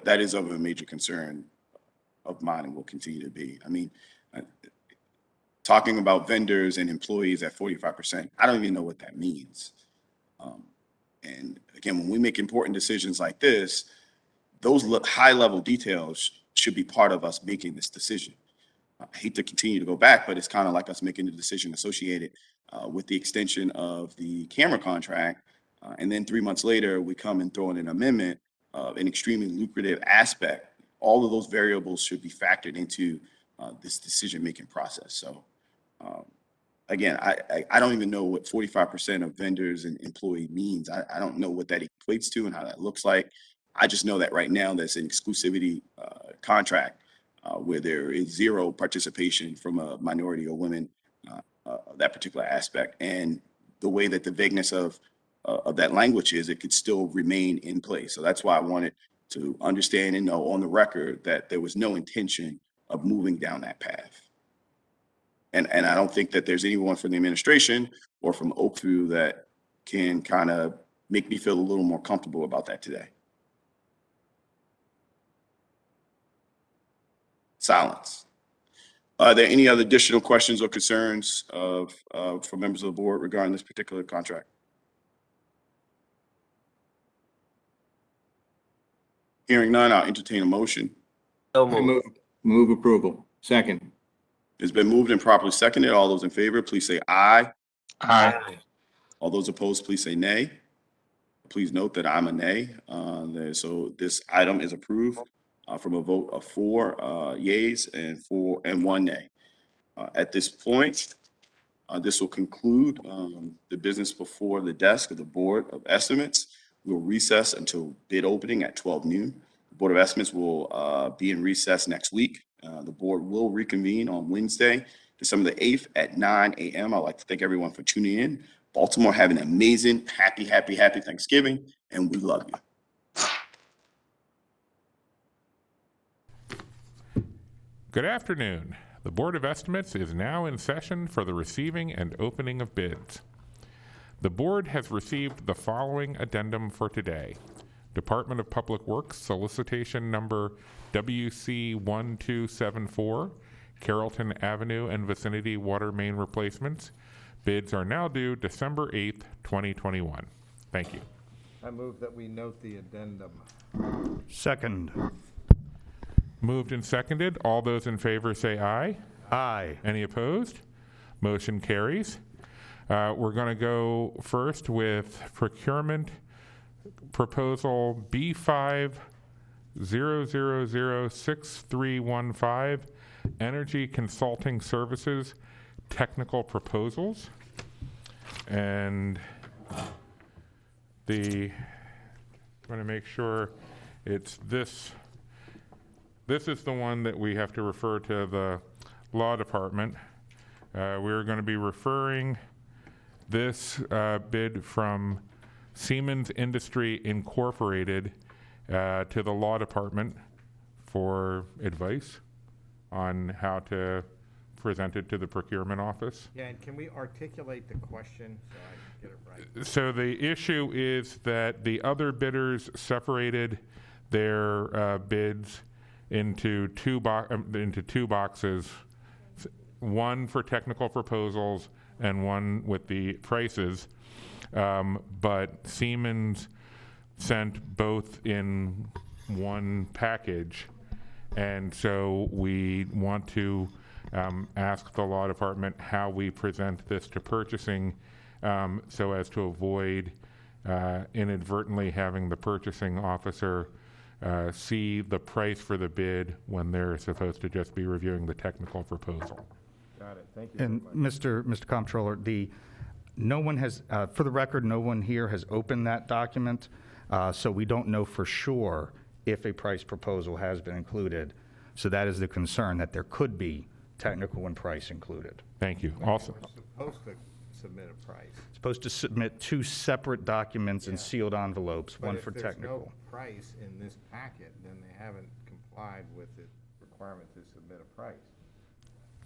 That is of a major concern of mine and will continue to be. I mean, talking about vendors and employees at 45%, I don't even know what that means. And again, when we make important decisions like this, those high-level details should be part of us making this decision. I hate to continue to go back, but it's kind of like us making the decision associated with the extension of the camera contract. And then 3 months later, we come and throw in an amendment of an extremely lucrative aspect. All of those variables should be factored into this decision-making process. So again, I don't even know what 45% of vendors and employee means. I don't know what that equates to and how that looks like. I just know that right now there's an exclusivity contract where there is zero participation from a minority or women, that particular aspect. And the way that the vagueness of that language is, it could still remain in place. So that's why I wanted to understand and know on the record that there was no intention of moving down that path. And I don't think that there's anyone from the administration or from Oakview that can kind of make me feel a little more comfortable about that today. Silence. Are there any other additional questions or concerns from members of the board regarding this particular contract? Hearing none, I'll entertain a motion. So I moved. move approval. Second. It's been moved and properly seconded. All those in favor, please say aye. Aye. All those opposed, please say nay. Please note that I'm a nay. So this item is approved from a vote of 4 yeas and 1 nay. At this point, this will conclude the business before the desk of the Board of Estimates. We'll recess until bid opening at 12 noon. The Board of Estimates will be in recess next week. The board will reconvene on Wednesday, December the 8th at 9 a.m. I'd like to thank everyone for tuning in. Baltimore, have an amazing, happy Thanksgiving, and we love you. Good afternoon. The Board of Estimates is now in session for the receiving and opening of bids. The board has received the following addendum for today. Department of Public Works solicitation number WC1274, Carrollton Avenue and vicinity water main replacements. Bids are now due December 8th, 2021. Thank you. I move that we note the addendum. Second. Moved and seconded. All those in favor say aye. Aye. Any opposed? Motion carries. We're going to go first with procurement proposal B500006315, Energy Consulting Services Technical Proposals. And I'm going to make sure it's this. This is the one that we have to refer to the law department. We're going to be referring this bid from Siemens Industry Incorporated to the law department for advice on how to present it to the procurement office. Yeah, and can we articulate the question so I can get it right? So the issue is that the other bidders separated their bids into two boxes, one for technical proposals and one with the prices. But Siemens sent both in one package. And so we want to ask the law department how we present this to purchasing so as to avoid inadvertently having the purchasing officer see the price for the bid when they're supposed to just be reviewing the technical proposal. Got it. Thank you. And Mr. Comptroller, no one has, for the record, no one here has opened that document, so we don't know for sure if a price proposal has been included. So that is the concern, that there could be technical and price included. Thank you. Also, We're supposed to submit a price. Supposed to submit 2 separate documents in sealed envelopes, one for But if technical. there's no price in this packet, then they haven't complied with the requirement to submit a price.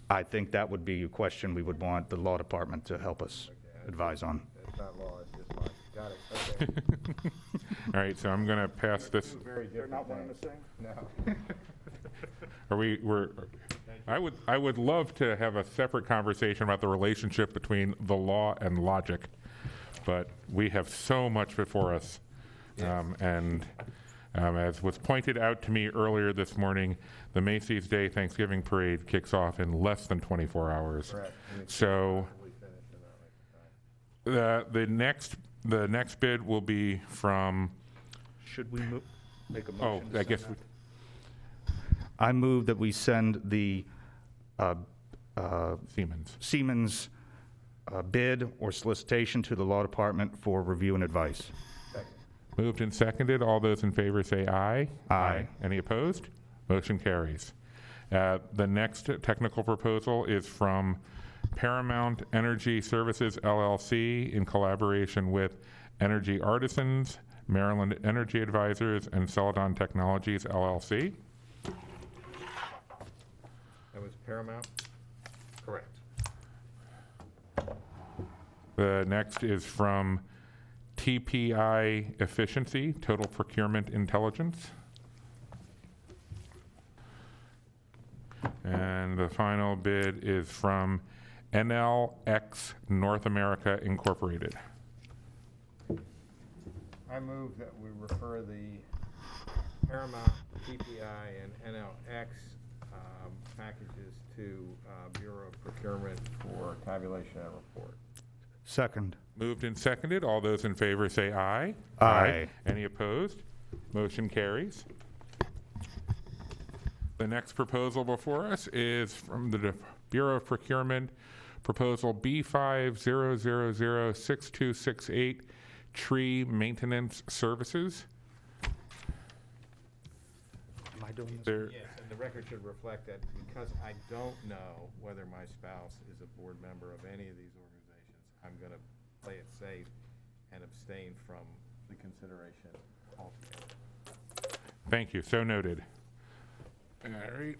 I think that would be a question we would want the law department to help us advise on. It's not law, it's just mine. Got it, okay. all right, so I'm going to pass this. Very different. Not wanting to sing? No. We're, I would love to have a separate conversation about the relationship between the law and logic, but we have so much before us. As was pointed out to me earlier this morning, the Macy's Day Thanksgiving Parade kicks off in less than 24 hours. Correct. So the next bid will be from. Should we make a Oh, motion? I guess. I move that we send the Siemens. bid or solicitation to the law department for review and advice. Moved and seconded. All those in favor say aye. Aye. Any opposed? Motion carries. The next technical proposal is from Paramount Energy Services LLC in collaboration with Energy Artisans, Maryland Energy Advisors, and Celadon Technologies LLC. That was Paramount? Correct. The next is from TPI Efficiency, Total Procurement Intelligence. And the final bid is from NLX North America Incorporated. I move that we refer the Paramount, TPI, and NLX packages to Bureau of Procurement for tabulation and report. Second. Moved and seconded. All those in favor say aye. Aye. Any opposed? Motion carries. The next proposal before us is from the Bureau of Procurement, Proposal B50006268, Tree Maintenance Services. Am I doing this? Yes, and the record should reflect that because I don't know whether my spouse is a board member of any of these organizations, I'm going to play it safe and abstain from the consideration altogether. Thank you. So noted. All right.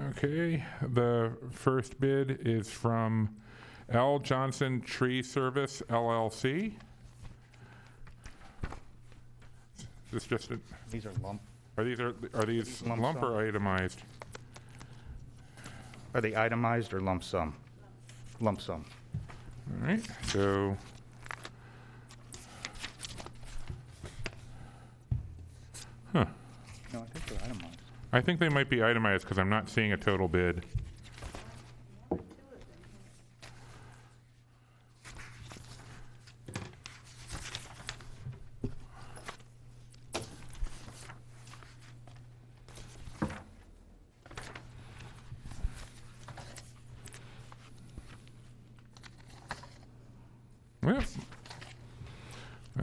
Okay. The first bid is from L. Johnson Tree Service LLC. Is this just a, These are lump. are these Lump lump sum? or itemized? Are they itemized or lump sum? Lump sum. All right. So No, I think they're itemized. I think they might be itemized because I'm not seeing a total bid. Well,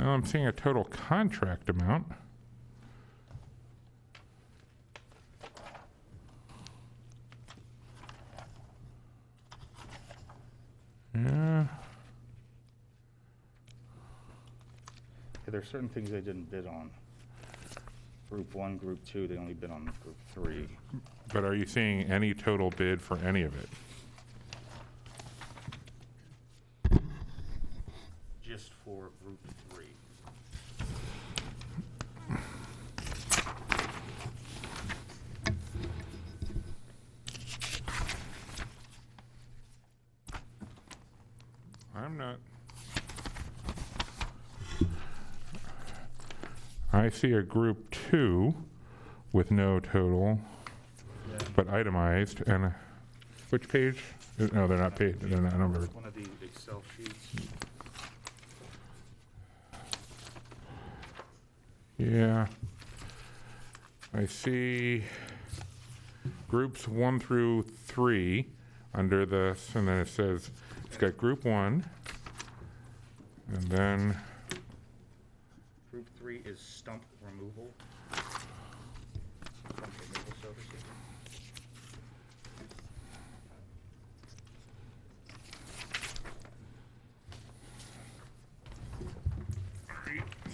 I'm seeing a total contract amount. Yeah. There are certain things they didn't bid on. Group 1, Group 2, they only bid on Group 3. But are you seeing any total bid for any of it? Just for Group 3. I'm not. I see a Group 2 with no total, but itemized, and which page? No, they're not paid, they're not numbered. One of the Excel sheets. Yeah. I see groups 1 through 3 under this, and then it says, it's got Group 1, and then, Group 3 is stump removal. Stump removal services.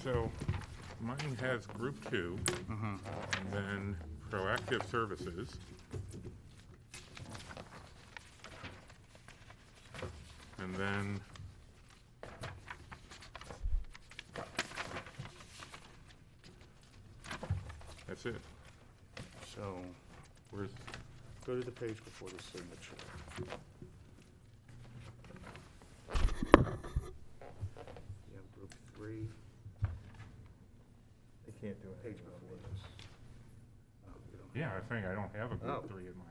so mine has Group 2, and then Proactive Services. And then That's it. So, go to the page before the signature. You have group 3. I can't do it. Page before this. Oh, you don't Yeah, I think I don't have a Oh. group 3 in mine.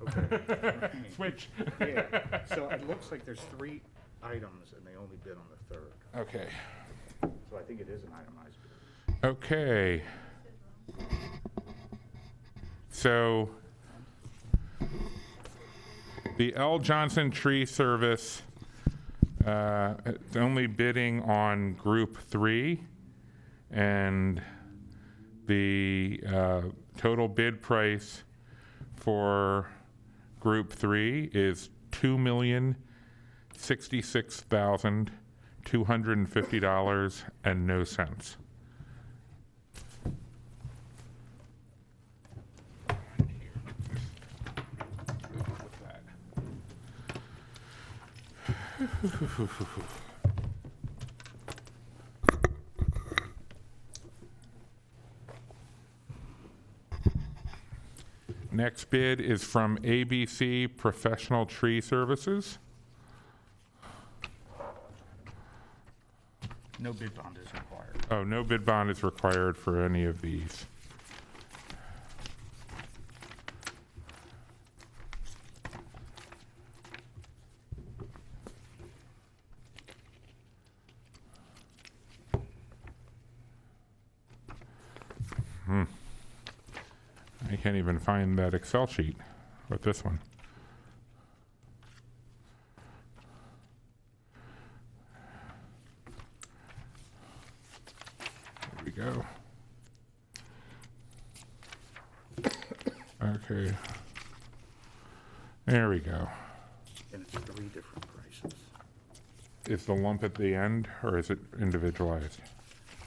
Okay. Switch. Yeah, so it looks like there's 3 items and they only bid on the 3rd. Okay. So I think it is an itemized bid. Okay. So the L. Johnson Tree Service, it's only bidding on Group 3, and the total bid price for Group 3 is $2,066,250 and no cents. Next bid is from ABC Professional Tree Services. No bid bond is required. Oh, no bid bond is required for any of these. I can't even find that Excel sheet with this one. There we go. Okay. There we go. And it's 3 different prices. Is the lump at the end, or is it individualized?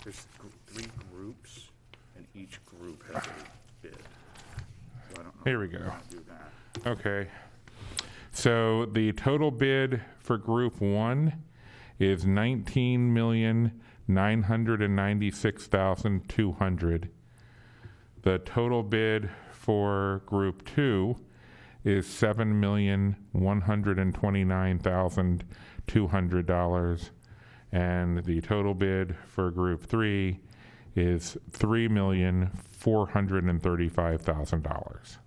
There's 3 groups, and each group has a bid. So I don't know. Here we if you go. wanna do that. Okay. So the total bid for Group 1 is $19,996,200. The total bid for Group 2 is $7,129,200, and the total bid for Group 3 is $3,435,000.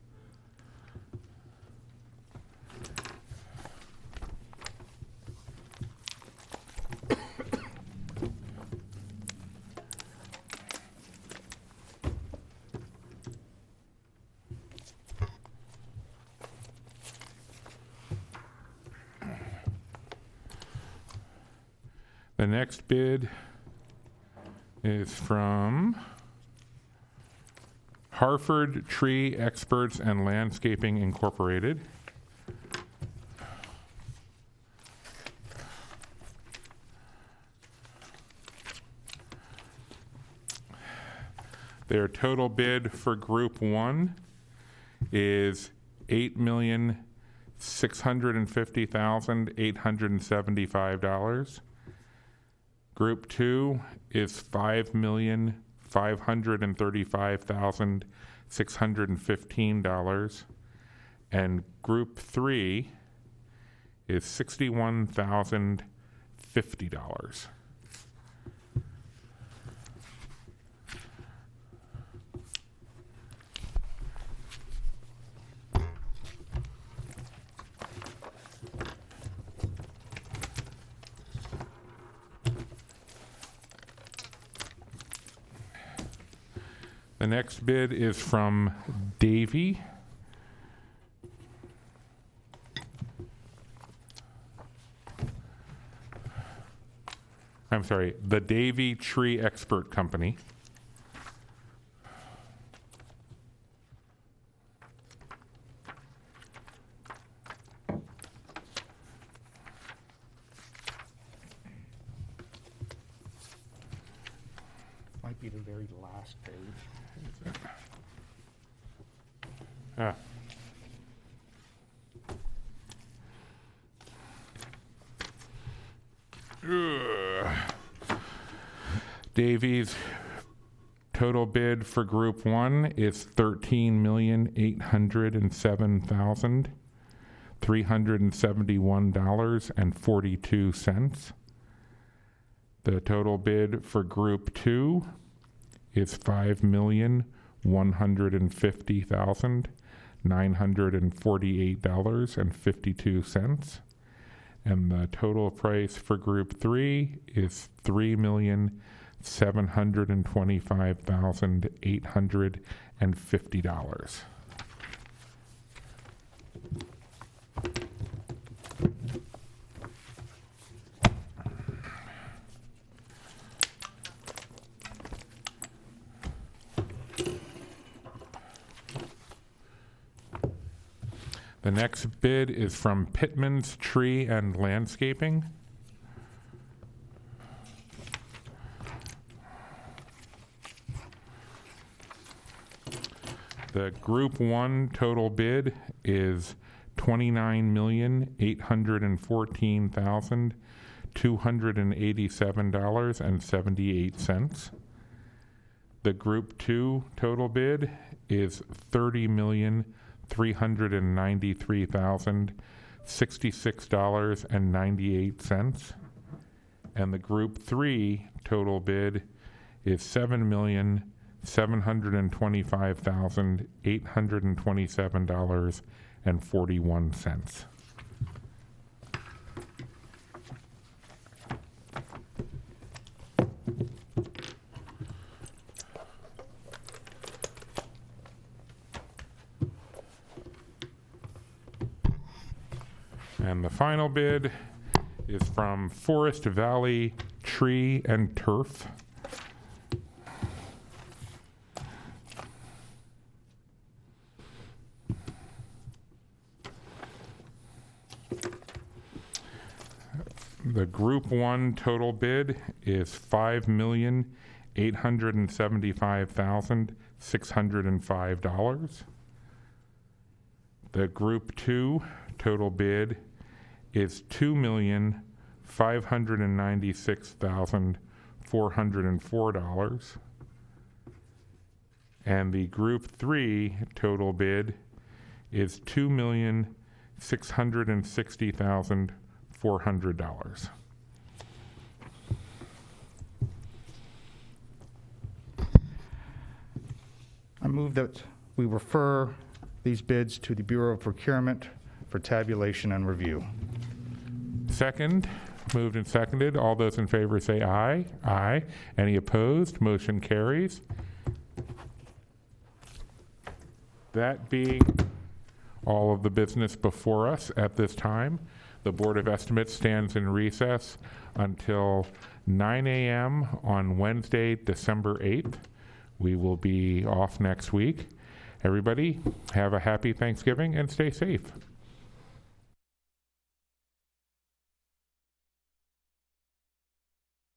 The next bid is from Harford Tree Experts and Landscaping Incorporated. Their total bid for Group 1 is $8,650,875. Group 2 is $5,535,615, and Group 3 is $61,050. The next bid is from Davy. I'm sorry, the Davy Tree Expert Company. Might be the very last page. Ah. Davies total bid for Group 1 is $13,807,371.42. The total bid for Group 2 is $5,150,948.52. And the total price for Group 3 is $3,725,850. The next bid is from Pittman's Tree and Landscaping. The Group 1 total bid is $29,814,287.78. The Group 2 total bid is $30,393,066.98. And the Group 3 total bid is $7,725,827.41. And the final bid is from Forest Valley Tree and Turf. The Group 1 total bid is $5,875,605. The Group 2 total bid is $2,596,404. And the Group 3 total bid is $2,660,400. I move that we refer these bids to the Bureau of Procurement for tabulation and review. Second, moved and seconded. All those in favor say aye. Aye. Any opposed? Motion carries. That being all of the business before us at this time, the Board of Estimates stands in recess until 9 a.m. on Wednesday, December 8th. We will be off next week. Everybody, have a happy Thanksgiving and stay safe.